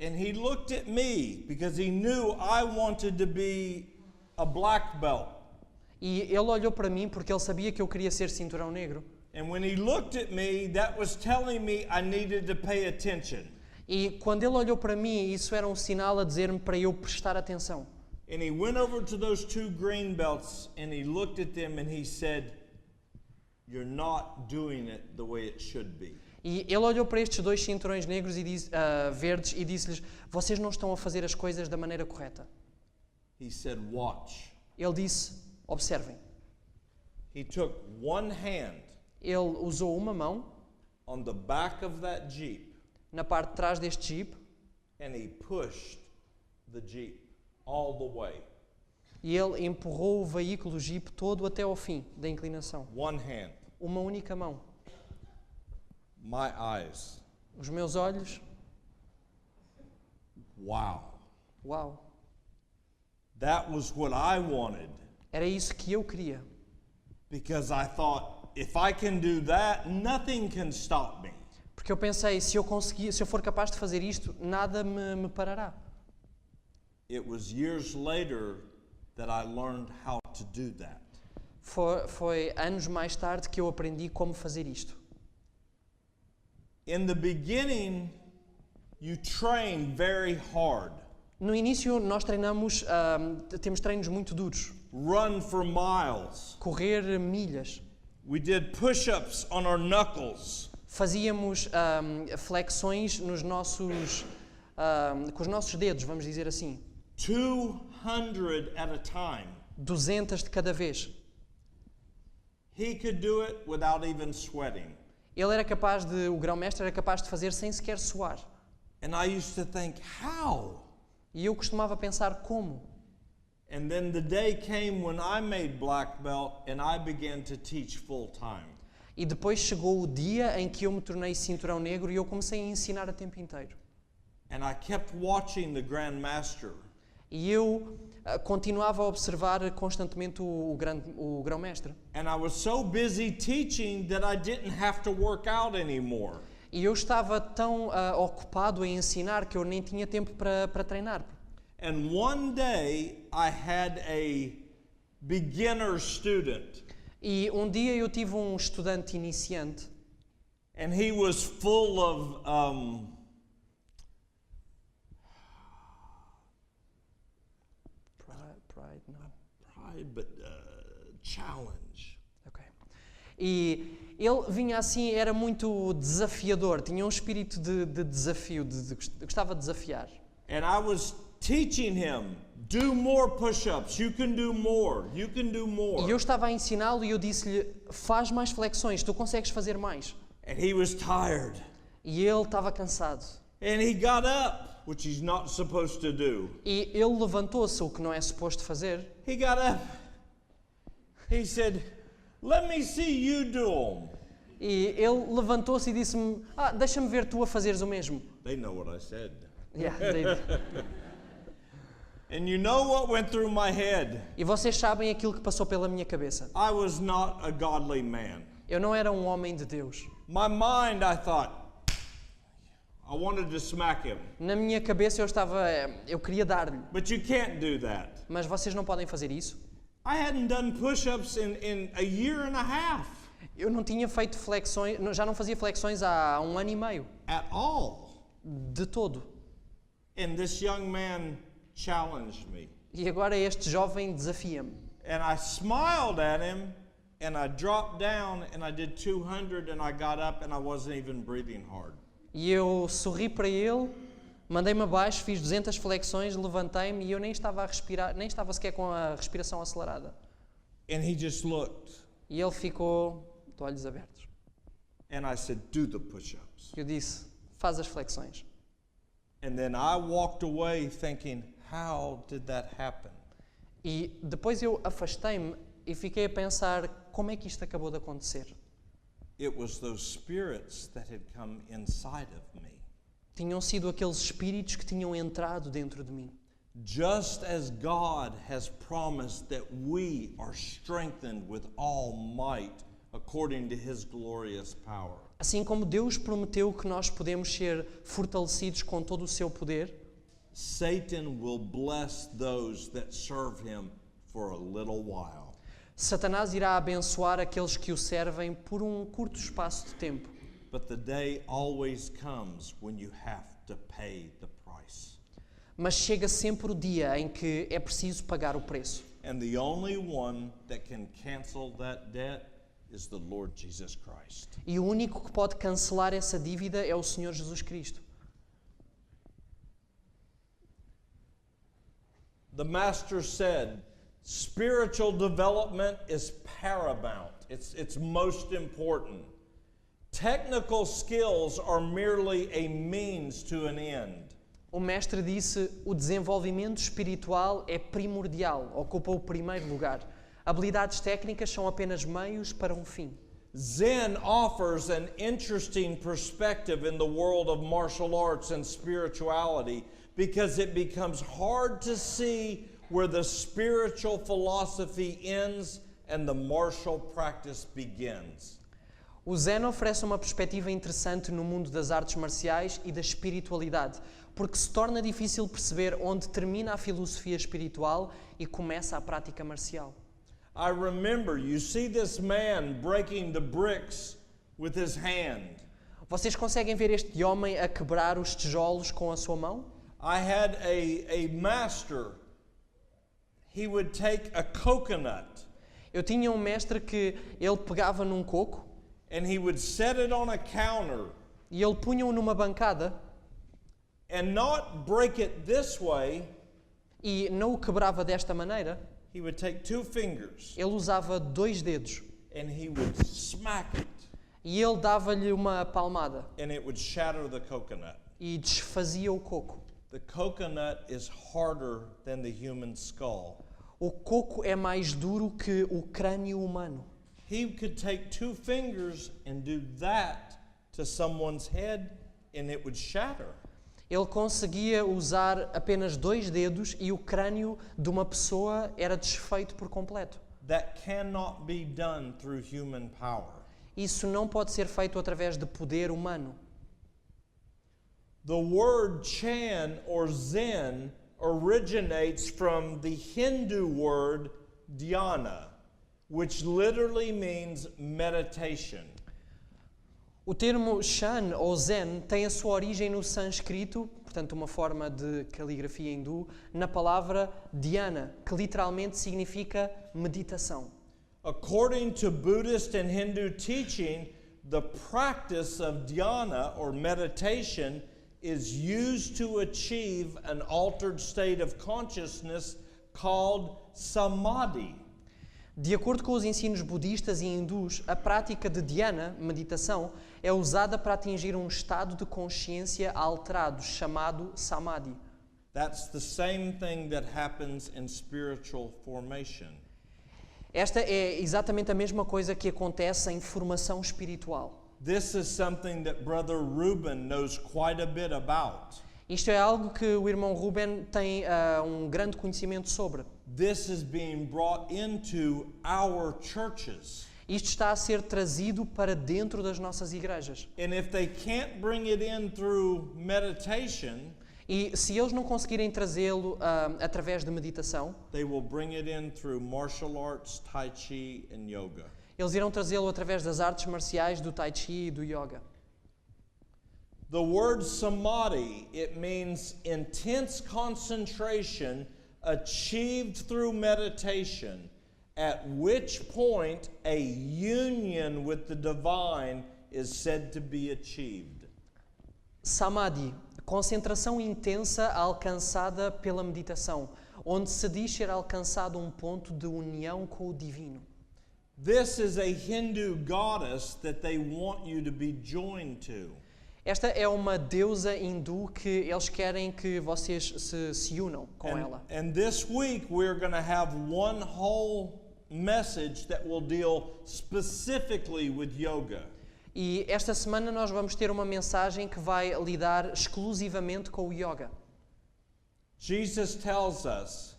And he looked at me because he knew I wanted to be a black belt. E ele olhou para mim porque ele sabia que eu queria ser cinturão negro. And when he looked at me, that was telling me I needed to pay attention. E quando ele olhou para mim, isso era um sinal a dizer-me para eu prestar atenção. And he went over to those two green belts and he looked at them and he said, "You're not doing it the way it should be." E ele olhou para estes dois cinturões negros e verdes e disse-lhes: vocês não estão a fazer as coisas da maneira correta. He said, "Watch." Ele disse: observem. He took one hand Ele usou uma mão on the back of that Jeep na parte de trás deste Jeep and he pushed the Jeep all the way. e ele empurrou o veículo Jeep todo até ao fim da inclinação. One hand. Uma única mão. My eyes. Os meus olhos, Wow. uau, That was what I wanted era isso que eu queria. because I thought if I can do that, nothing can stop me. Porque eu pensei, se eu for capaz de fazer isto, nada me parará. It was years later that I learned how to do that. Foi anos mais tarde que eu aprendi como fazer isto. In the beginning, you train very hard. No início nós treinamos, temos treinos muito duros. Run for miles. Correr milhas. We did push-ups on our knuckles. Fazíamos flexões nos nossos, com os nossos dedos, vamos dizer assim. 200 at a time. 200 de cada vez. He could do it without even sweating. Ele era capaz o grão-mestre era capaz de fazer sem sequer suar. And I used to think, how? E eu costumava pensar como. And then the day came when I made black belt and I began to teach full time. E depois chegou o dia em que eu me tornei cinturão negro e eu comecei a ensinar a tempo inteiro. And I kept watching the Grand Master. E eu continuava a observar constantemente o grão-mestre. And I was so busy teaching that I didn't have to work out anymore. E eu estava tão ocupado a ensinar que eu nem tinha tempo para treinar. And one day I had a beginner student. E um dia eu tive um estudante iniciante. And he was full of pride, but challenge. Okay. E ele vinha assim, era muito desafiador, tinha um espírito de desafio, gostava de desafiar. And I was teaching him, do more push-ups, you can do more, you can do more. E eu estava a ensiná-lo e eu disse-lhe, faz mais flexões, tu consegues fazer mais. And he was tired. E ele estava cansado. And he got up, which he's not supposed to do. E ele levantou-se, o que não é suposto fazer. He got up. He said, "Let me see you do them." E ele levantou-se e disse-me, deixa-me ver tu a fazeres o mesmo. They know what I said. Yeah, And you know what went through my head? E vocês sabem aquilo que passou pela minha cabeça. I was not a godly man. Eu não era um homem de Deus. My mind, I thought, I wanted to smack him. Na minha cabeça eu queria dar-lhe. But you can't do that. Mas vocês não podem fazer isso. I hadn't done push-ups in a year and a half. Eu não tinha feito flexões, já não fazia flexões há 1 ano e meio. At all. De todo. And this young man challenged me. E agora este jovem desafia-me. And I smiled at him, and I dropped down, and I did 200, and I got up, and I wasn't even breathing hard. E eu sorri para ele Mandei-me abaixo, fiz 200 flexões, levantei-me e eu nem estava a respirar, nem estava sequer com a respiração acelerada. And he just looked. E ele ficou de olhos abertos. And I said, do the push-ups. Eu disse, faz as flexões. And then I walked away thinking, how did that happen? E depois eu afastei-me e fiquei a pensar, como é que isto acabou de acontecer? It was those spirits that had come inside of me. Tinham sido aqueles espíritos que tinham entrado dentro de mim. Just as God has promised that we are strengthened with all might according to his glorious power. Assim como Deus prometeu que nós podemos ser fortalecidos com todo o seu poder, Satan will bless those that serve him for a little while. Satanás irá abençoar aqueles que o servem por um curto espaço de tempo. But the day always comes when you have to pay the price. Mas chega sempre o dia em que é preciso pagar o preço. And the only one that can cancel that debt is the Lord Jesus Christ. E o único que pode cancelar essa dívida é o Senhor Jesus Cristo. The Master said, spiritual development is paramount. It's most important. Technical skills are merely a means to an end. O mestre disse, o desenvolvimento espiritual é primordial, ocupa o primeiro lugar. Habilidades técnicas são apenas meios para um fim. Zen offers an interesting perspective in the world of martial arts and spirituality because it becomes hard to see where the spiritual philosophy ends and the martial practice begins. O Zen oferece uma perspectiva interessante no mundo das artes marciais e da espiritualidade, porque se torna difícil perceber onde termina a filosofia espiritual e começa a prática marcial. I remember, you see this man breaking the bricks with his hand. Vocês conseguem ver este homem a quebrar os tijolos com a sua mão? I had a master. He would take a coconut Eu tinha um mestre que ele pegava num coco and he would set it on a counter e ele punha-o numa bancada and not break it this way. e não o quebrava desta maneira. He would take two fingers Ele usava 2 dedos and he would smack it e ele dava-lhe uma palmada and it would shatter the coconut. e desfazia o coco. The coconut is harder than the human skull. O coco é mais duro que o crânio humano. He could take 2 fingers and do that to someone's head and it would shatter. Ele conseguia usar apenas 2 dedos e o crânio de uma pessoa era desfeito por completo. That cannot be done through human power. Isso não pode ser feito através de poder humano. The word Chan or Zen originates from the Hindu word dhyana, which literally means meditation. O termo Shan ou Zen tem a sua origem no sânscrito, portanto uma forma de caligrafia hindu, na palavra dhyana, que literalmente significa meditação. According to Buddhist and Hindu teaching, the practice of dhyana or meditation is used to achieve an altered state of consciousness called samadhi. De acordo com os ensinos budistas e hindus, a prática de dhyana, meditação, é usada para atingir um estado de consciência alterado, chamado samadhi. That's the same thing that happens in spiritual formation. Esta é exatamente a mesma coisa que acontece em formação espiritual. This is something that Brother Reuben knows quite a bit about. Isto é algo que o irmão Ruben tem um grande conhecimento sobre. This is being brought into our churches. Isto está a ser trazido para dentro das nossas igrejas. And if they can't bring it in through meditation, E se eles não conseguirem trazê-lo através de meditação, they will bring it in through martial arts, tai chi, and yoga. eles irão trazê-lo através das artes marciais, do tai chi e do yoga. The word samadhi, it means intense concentration achieved through meditation, at which point a union with the divine is said to be achieved. Samadhi concentração intensa alcançada pela meditação, onde se diz ser alcançado um ponto de união com o divino. This is a Hindu goddess that they want you to be joined to. Esta é uma deusa hindu que eles querem que vocês se unam com ela. And this week we're going to have one whole message that will deal specifically with yoga. E esta semana nós vamos ter uma mensagem que vai lidar exclusivamente com o yoga. Jesus tells us,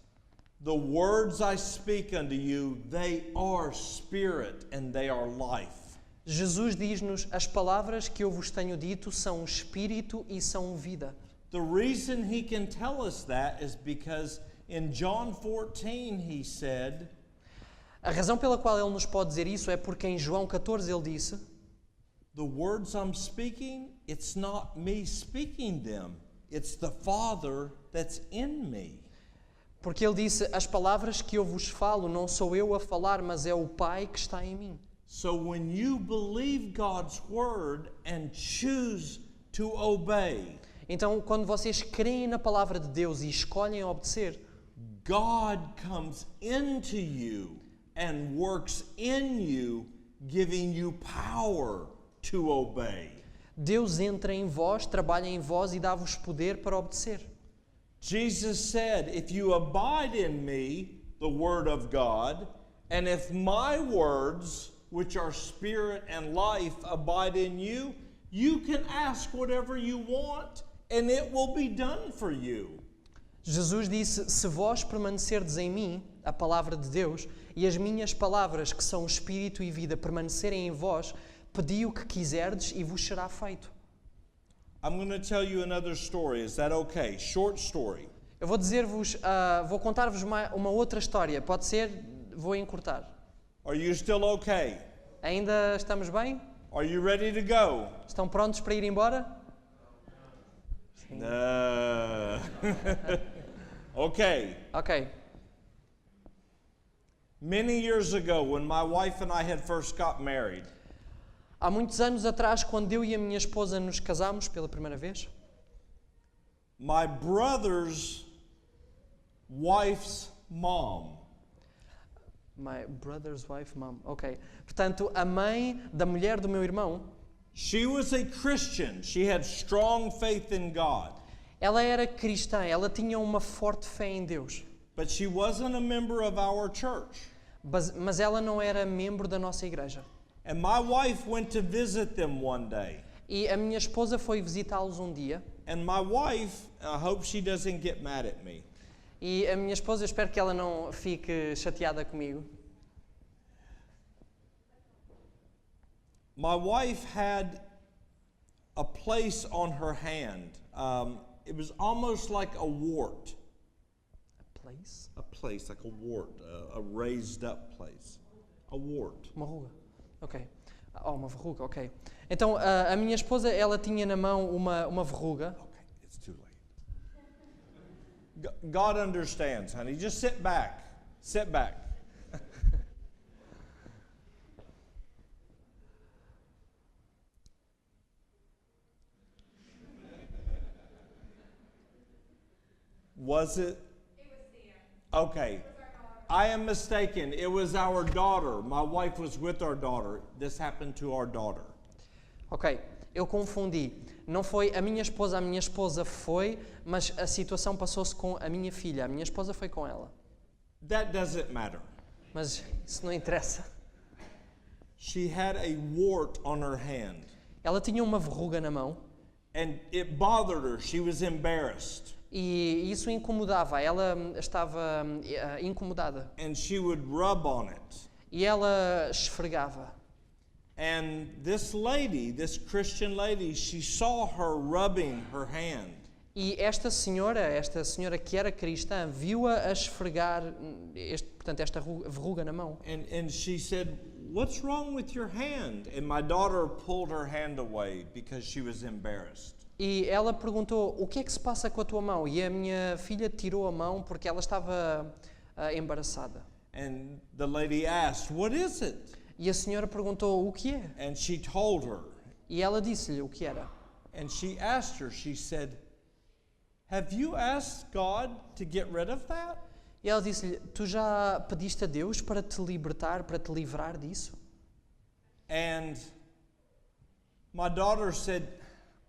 "The words I speak unto you, they are spirit and they are life." Jesus diz-nos: as palavras que eu vos tenho dito são espírito e são vida. The reason he can tell us that is because in John 14 he said, A razão pela qual ele nos pode dizer isso é porque em João 14 ele disse: "The words I'm speaking, it's not me speaking them. It's the Father that's in me." porque ele disse: as palavras que eu vos falo não sou eu a falar, mas é o Pai que está em mim. So when you believe God's word and choose to obey, Então, quando vocês creem na palavra de Deus e escolhem obedecer, God comes into you and works in you, giving you power to obey. Deus entra em vós, trabalha em vós e dá-vos poder para obedecer. Jesus said, "If you abide in me, the word of God, and if my words, which are spirit and life, abide in you, you can ask whatever you want, and it will be done for you." Jesus disse: se vós permanecerdes em mim, a palavra de Deus, e as minhas palavras, que são espírito e vida, permanecerem em vós, pedi o que quiserdes e vos será feito. I'm going to tell you another story. Is that okay? Short story. Eu vou dizer-vos, vou contar-vos uma outra história. Pode ser? Vou encurtar. Are you still okay? Ainda estamos bem? Are you ready to go? Estão prontos para ir embora? No. Okay. Ok. Many years ago, when my wife and I had first got married, Há muitos anos atrás, quando eu e a minha esposa nos casámos pela primeira vez, my brother's wife's mom my brother's wife, mom, ok. Portanto, a mãe da mulher do meu irmão, she was a Christian. She had strong faith in God, ela era cristã, ela tinha uma forte fé em Deus, but she wasn't a member of our church. mas ela não era membro da nossa igreja. And my wife went to visit them one day. E a minha esposa foi visitá-los um dia, And my wife, I hope she doesn't get mad at me. e a minha esposa, eu espero que ela não fique chateada comigo. My wife had a place on her hand. It was almost like a wart. Place? A place, like a wart, a raised up place. A wart. Uma ruga. Ok. Uma verruga, ok. Então, a minha esposa, ela tinha na mão uma verruga. Okay, it's too late. God understands, honey. Just sit back. Sit back. Was it? It was Sam. Okay. I am mistaken. It was our daughter. My wife was with our daughter. This happened to our daughter. Ok, eu confundi. Não foi a minha esposa foi, mas a situação passou-se com a minha filha. A minha esposa foi com ela. That doesn't matter. Mas isso não interessa. She had a wart on her hand, Ela tinha uma verruga na mão and it bothered her. She was embarrassed. e isso incomodava. Ela estava incomodada. And she would rub on it. E ela esfregava. And this lady, this Christian lady, she saw her rubbing her hand. E esta senhora que era cristã, viu-a a esfregar esta verruga na mão. And she said, "What's wrong with your hand?" And my daughter pulled her hand away because she was embarrassed. E ela perguntou: o que é que se passa com a tua mão? E a minha filha tirou a mão porque ela estava embaraçada. And the lady asked, "What is it?" E a senhora perguntou: o que é? And she told her. E ela disse-lhe o que era. And she asked her, she said, Have you asked God to get rid of that? E ela disse-lhe: tu já pediste a Deus para te libertar, para te livrar disso? And my daughter said,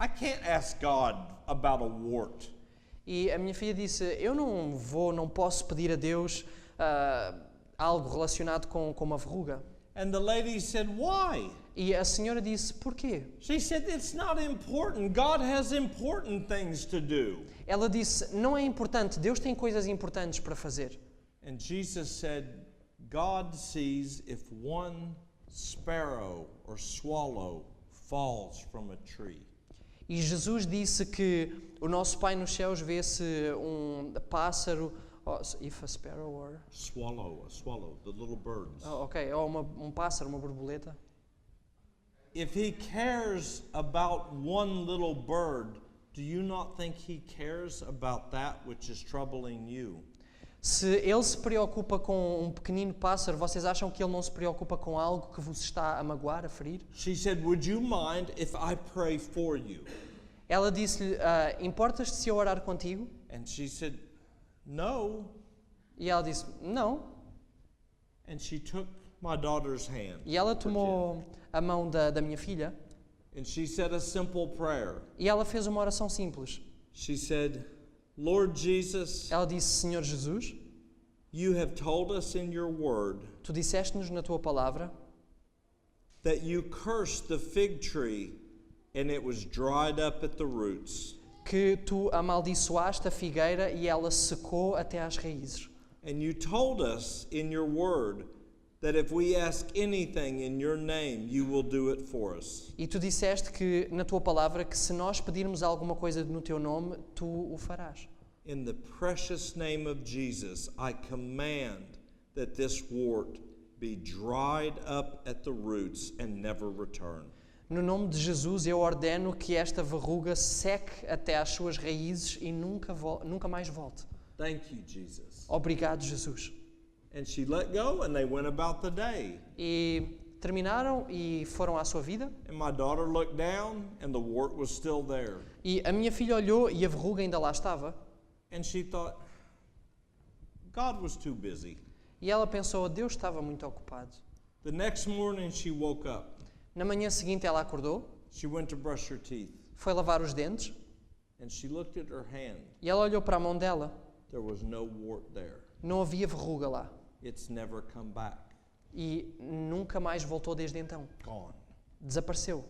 I can't ask God about a wart. E a minha filha disse: eu não posso pedir a Deus algo relacionado com uma verruga. And the lady said, why? E a senhora disse: porquê? She said, it's not important. God has important things to do. Ela disse: não é importante, Deus tem coisas importantes para fazer. And Jesus said, God sees if one sparrow or swallow falls from a tree. E Jesus disse que o nosso Pai nos céus vê se pássaro, if a sparrow or... Swallow, the little birds. Ok, ou um pássaro, uma borboleta. If he cares about one little bird, do you not think he cares about that which is troubling you? Se ele se preocupa com um pequenino pássaro, vocês acham que ele não se preocupa com algo que vos está a magoar, a ferir? She said, would you mind if I pray for you? Ela disse-lhe: importas-te se eu orar contigo? And she said, no. E ela disse: não. And she took my daughter's hand. E ela tomou a mão da minha filha And she said a simple prayer. e ela fez uma oração simples. She said, Lord Jesus, Ela disse: Senhor Jesus, you have told us in your word tu disseste-nos na tua palavra that you cursed the fig tree and it was dried up at the roots. que tu amaldiçoaste a figueira e ela secou até às raízes. And you told us in your word that if we ask anything in your name, you will do it for us. E tu disseste que na tua palavra que se nós pedirmos alguma coisa no teu nome, tu o farás. In the precious name of Jesus, I command that this wart be dried up at the roots and never return. No nome de Jesus eu ordeno que esta verruga seque até às suas raízes e nunca mais volte. Thank you, Jesus. Obrigado, Jesus. And she let go and they went about the day. E terminaram e foram à sua vida. And my daughter looked down and the wart was still there. E a minha filha olhou e a verruga ainda lá estava. And she thought, God was too busy. E ela pensou: Deus estava muito ocupado. The next morning she woke up. Na manhã seguinte ela acordou, She went to brush her teeth. foi lavar os dentes And she looked at her hand. e ela olhou para a mão dela. There was no wart there. Não havia verruga lá. It's never come back. E nunca mais voltou desde então. Gone. Desapareceu.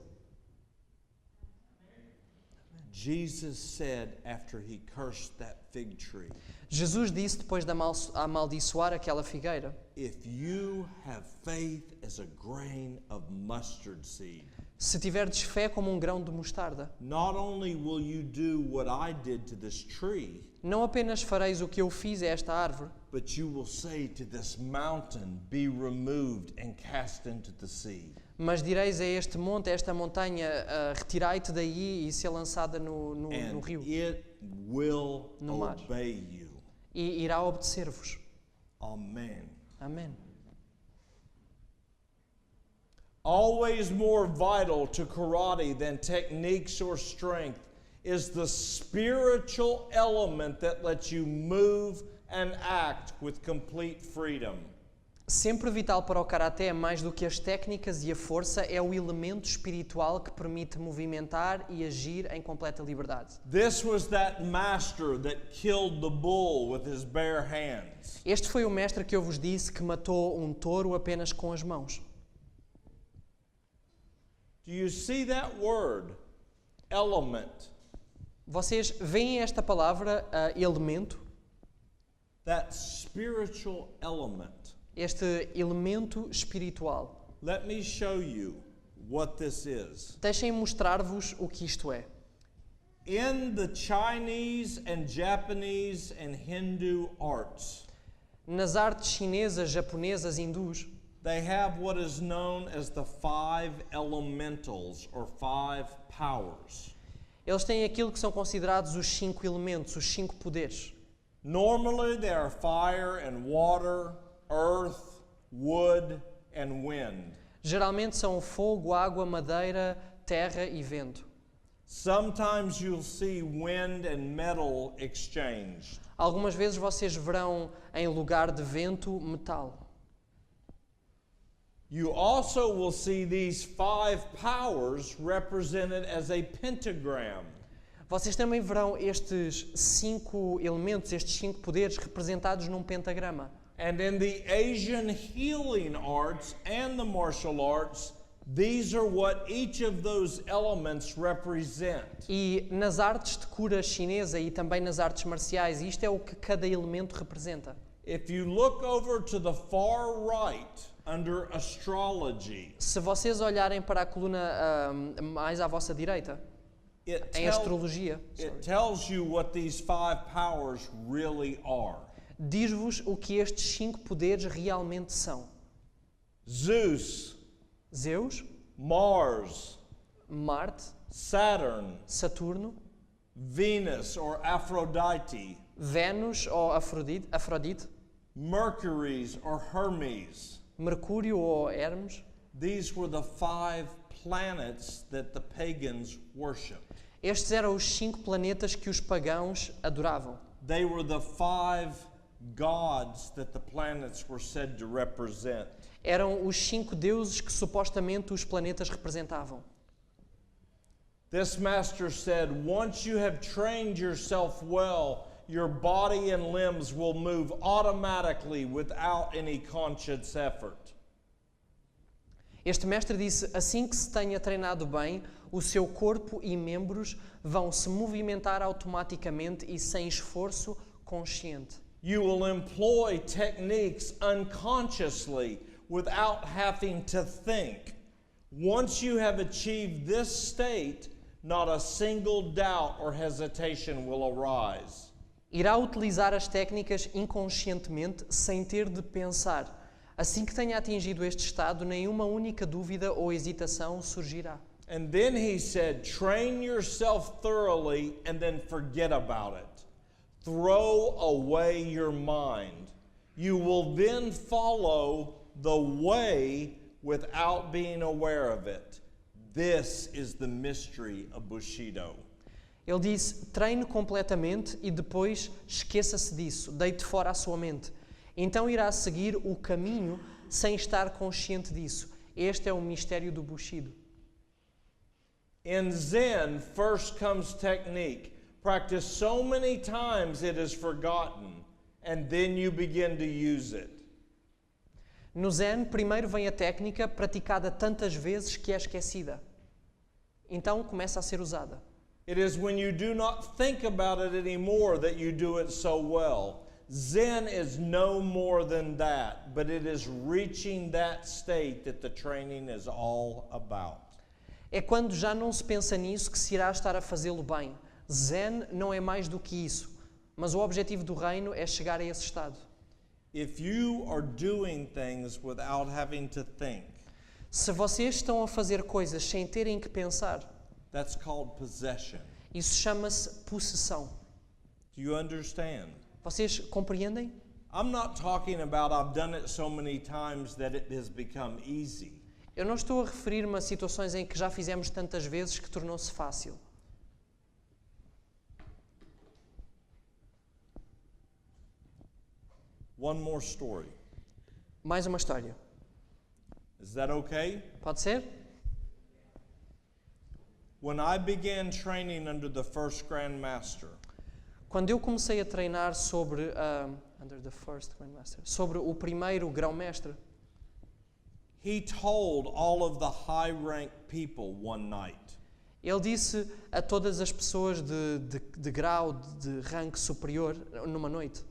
Jesus said after he cursed that fig tree, Jesus disse depois de amaldiçoar aquela figueira: if you have faith as a grain of mustard seed, se tiverdes fé como um grão de mostarda, not only will you do what I did to this tree, não apenas fareis o que eu fiz a esta árvore, but you will say to this mountain, be removed and cast into the sea. mas direis a este monte, a esta montanha, retirai-te daí e ser lançada no And rio. it will No mar. obey you. E irá obedecer-vos. Amen. Amém. Always more vital to karate than techniques or strength is the spiritual element that lets you move and act with complete freedom. Sempre vital para o karaté, mais do que as técnicas e a força, é o elemento espiritual que permite movimentar e agir em completa liberdade. This was that master that killed the bull with his bare hands. Este foi o mestre que eu vos disse que matou um touro apenas com as mãos. Do you see that word? Element. Vocês veem esta palavra, elemento? That spiritual element. Este elemento espiritual. Let me show you what this is. Deixem mostrar-vos o que isto é. In the Chinese and Japanese and Hindu arts, Nas artes chinesas, japonesas, hindus, they have what is known as the 5 elementals or 5 powers. eles têm aquilo que são considerados os 5 elementos, os 5 poderes. Normally they are fire and water, earth, wood, and wind. Geralmente são fogo, água, madeira, terra e vento. Sometimes you'll see wind and metal exchanged. Algumas vezes vocês verão em lugar de vento, metal. You also will see these 5 powers represented as a pentagram. Vocês também verão estes 5 elementos, estes 5 poderes representados num pentagrama. And in the Asian healing arts and the martial arts, these are what each of those elements represent. E nas artes de cura chinesa e também nas artes marciais, isto é o que cada elemento representa. If you look over to the far right under astrology, Se vocês olharem para a coluna mais à vossa direita, em astrologia, it tells you what these 5 powers really are. diz-vos o que estes 5 poderes realmente são. Zeus, Zeus, Mars, Marte, Saturn, Saturno, Venus or Aphrodite, Vênus ou Afrodite, Mercury or Hermes. Mercúrio ou Hermes. These were the 5 planets that the pagans worshiped. Estes eram os 5 planetas que os pagãos adoravam. They were the 5 gods that the planets were said to represent. Eram os 5 deuses que supostamente os planetas representavam. This master said, once you have trained yourself well, your body and limbs will move automatically without any conscious effort. Este mestre disse, assim que se tenha treinado bem, o seu corpo e membros vão se movimentar automaticamente e sem esforço consciente. You will employ techniques unconsciously without having to think. Once you have achieved this state, not a single doubt or hesitation will arise. Irá utilizar as técnicas inconscientemente, sem ter de pensar. Assim que tenha atingido este estado, nenhuma única dúvida ou hesitação surgirá. And then he said, train yourself thoroughly and then forget about it. Throw away your mind. You will then follow the way without being aware of it. This is the mystery of Bushido. Ele disse, treine completamente e depois esqueça-se disso, deite fora a sua mente. Então irá seguir o caminho sem estar consciente disso. Este é o mistério do Bushido. In Zen, first comes technique. Practice so many times it is forgotten, and then you begin to use it. No Zen, primeiro vem a técnica praticada tantas vezes que é esquecida. Então começa a ser usada. It is when you do not think about it anymore that you do it so well. Zen is no more than that, but it is reaching that state that the training is all about. É quando já não se pensa nisso que se irá estar a fazê-lo bem. Zen não é mais do que isso, mas o objetivo do reino é chegar a esse estado. If you are doing things without having to think, Se vocês estão a fazer coisas sem terem que pensar, that's called possession. isso chama-se possessão. Do you understand? Vocês compreendem? I'm not talking about I've done it so many times that it has become easy. Eu não estou a referir-me a situações em que já fizemos tantas vezes que tornou-se fácil. One more story. Mais uma história. Is that okay? Pode ser? When I began training under the first Grand Master, Quando eu comecei a treinar sobre sobre o primeiro grão-mestre, he told all of the high-ranked people one night, ele disse a todas as pessoas de grau, de rank superior, numa noite.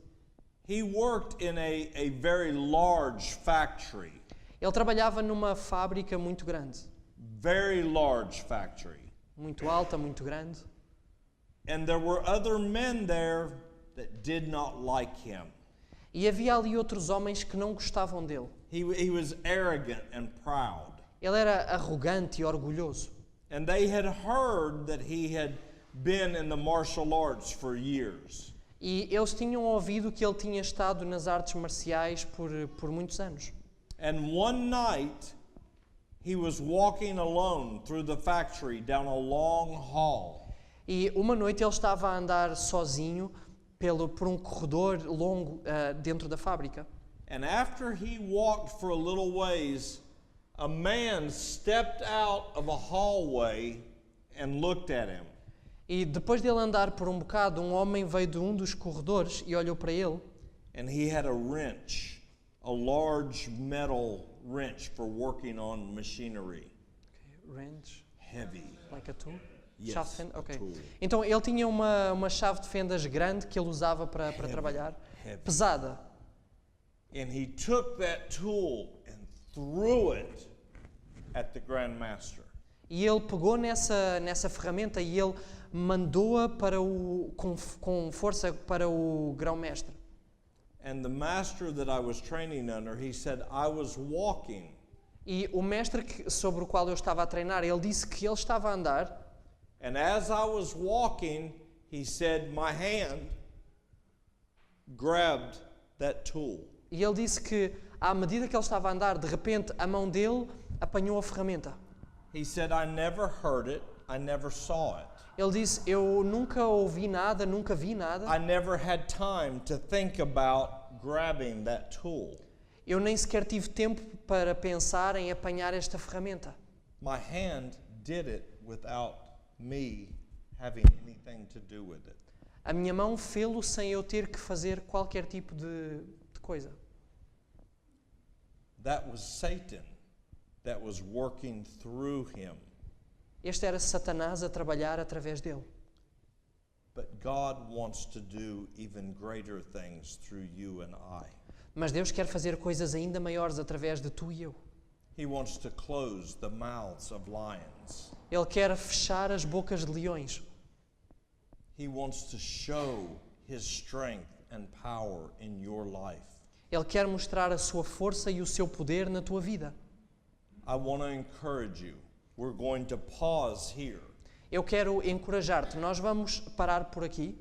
he worked in a very large factory, Ele trabalhava numa fábrica muito grande, very large factory. muito alta, muito grande. And there were other men there that did not like him. E havia ali outros homens que não gostavam dele. He was arrogant and proud. Ele era arrogante e orgulhoso. And they had heard that he had been in the martial arts for years. E eles tinham ouvido que ele tinha estado nas artes marciais por muitos anos. And one night, he was walking alone through the factory down a long hall. E uma noite ele estava a andar sozinho por um corredor longo dentro da fábrica. And after he walked for a little ways, a man stepped out of a hallway and looked at him. E depois dele andar por um bocado, um homem veio de um dos corredores e olhou para ele. And he had a wrench, a large metal wrench for working on machinery. Wrench, Heavy. like a tool? Yes, Chave de fenda? a Ok. tool. Então ele tinha uma chave de fendas grande que ele usava para trabalhar, heavy. pesada. And he took that tool and threw it at the Grand Master. E ele pegou nessa ferramenta e ele mandou-a com força para o grão-mestre. And the master that I was training under, he said, I was walking. E o mestre sobre o qual eu estava a treinar, ele disse que ele estava a andar. And as I was walking, he said, my hand grabbed that tool. E ele disse que, à medida que ele estava a andar, de repente a mão dele apanhou a ferramenta. He said, I never heard it, I never saw it. Ele disse, eu nunca ouvi nada, nunca vi nada. I never had time to think about grabbing that tool. Eu nem sequer tive tempo para pensar em apanhar esta ferramenta. My hand did it without me having anything to do with it. A minha mão fê-lo sem eu ter que fazer qualquer tipo de coisa. That was Satan that was working through him. Este era Satanás a trabalhar através dele. But God wants to do even greater things through you and I. Mas Deus quer fazer coisas ainda maiores através de tu e eu. He wants to close the mouths of lions. Ele quer fechar as bocas de leões. He wants to show his strength and power in your life. Ele quer mostrar a sua força e o seu poder na tua vida. I want to encourage you. We're going to pause here. Eu quero encorajar-te. Nós vamos parar por aqui.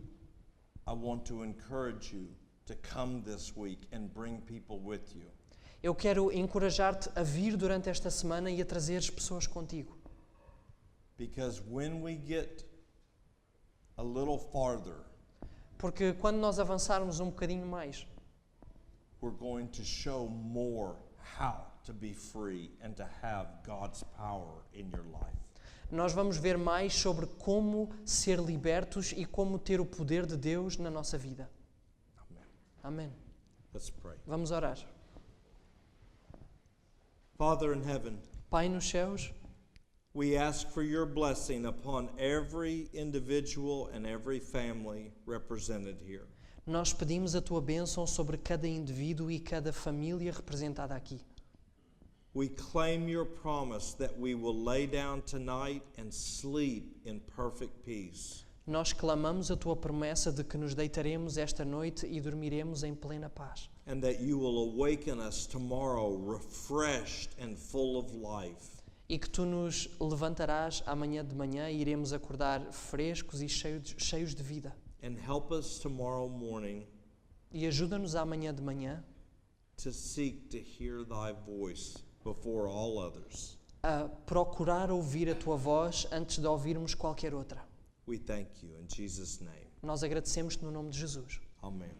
I want to encourage you to come this week and bring people with you. Eu quero encorajar-te a vir durante esta semana e a trazeres pessoas contigo. Because when we get a little farther, Porque quando nós avançarmos um bocadinho mais, we're going to show more how to be free and to have God's power in your life. nós vamos ver mais sobre como ser libertos e como ter o poder de Deus na nossa vida. Amen. Amém. Let's pray. Vamos orar. Father in heaven, Pai nos céus, we ask for your blessing upon every individual and every family represented here. nós pedimos a tua bênção sobre cada indivíduo e cada família representada aqui. We claim your promise that we will lay down tonight and sleep in perfect peace. Nós clamamos a tua promessa de que nos deitaremos esta noite e dormiremos em plena paz. And that you will awaken us tomorrow refreshed and full of life. E que tu nos levantarás amanhã de manhã e iremos acordar frescos e cheios de vida. And help us tomorrow morning E ajuda-nos amanhã de manhã to seek to hear thy voice before all others. a procurar ouvir a tua voz antes de ouvirmos qualquer outra. We thank you in Jesus' name. Nós agradecemos-te no nome de Jesus. Amen.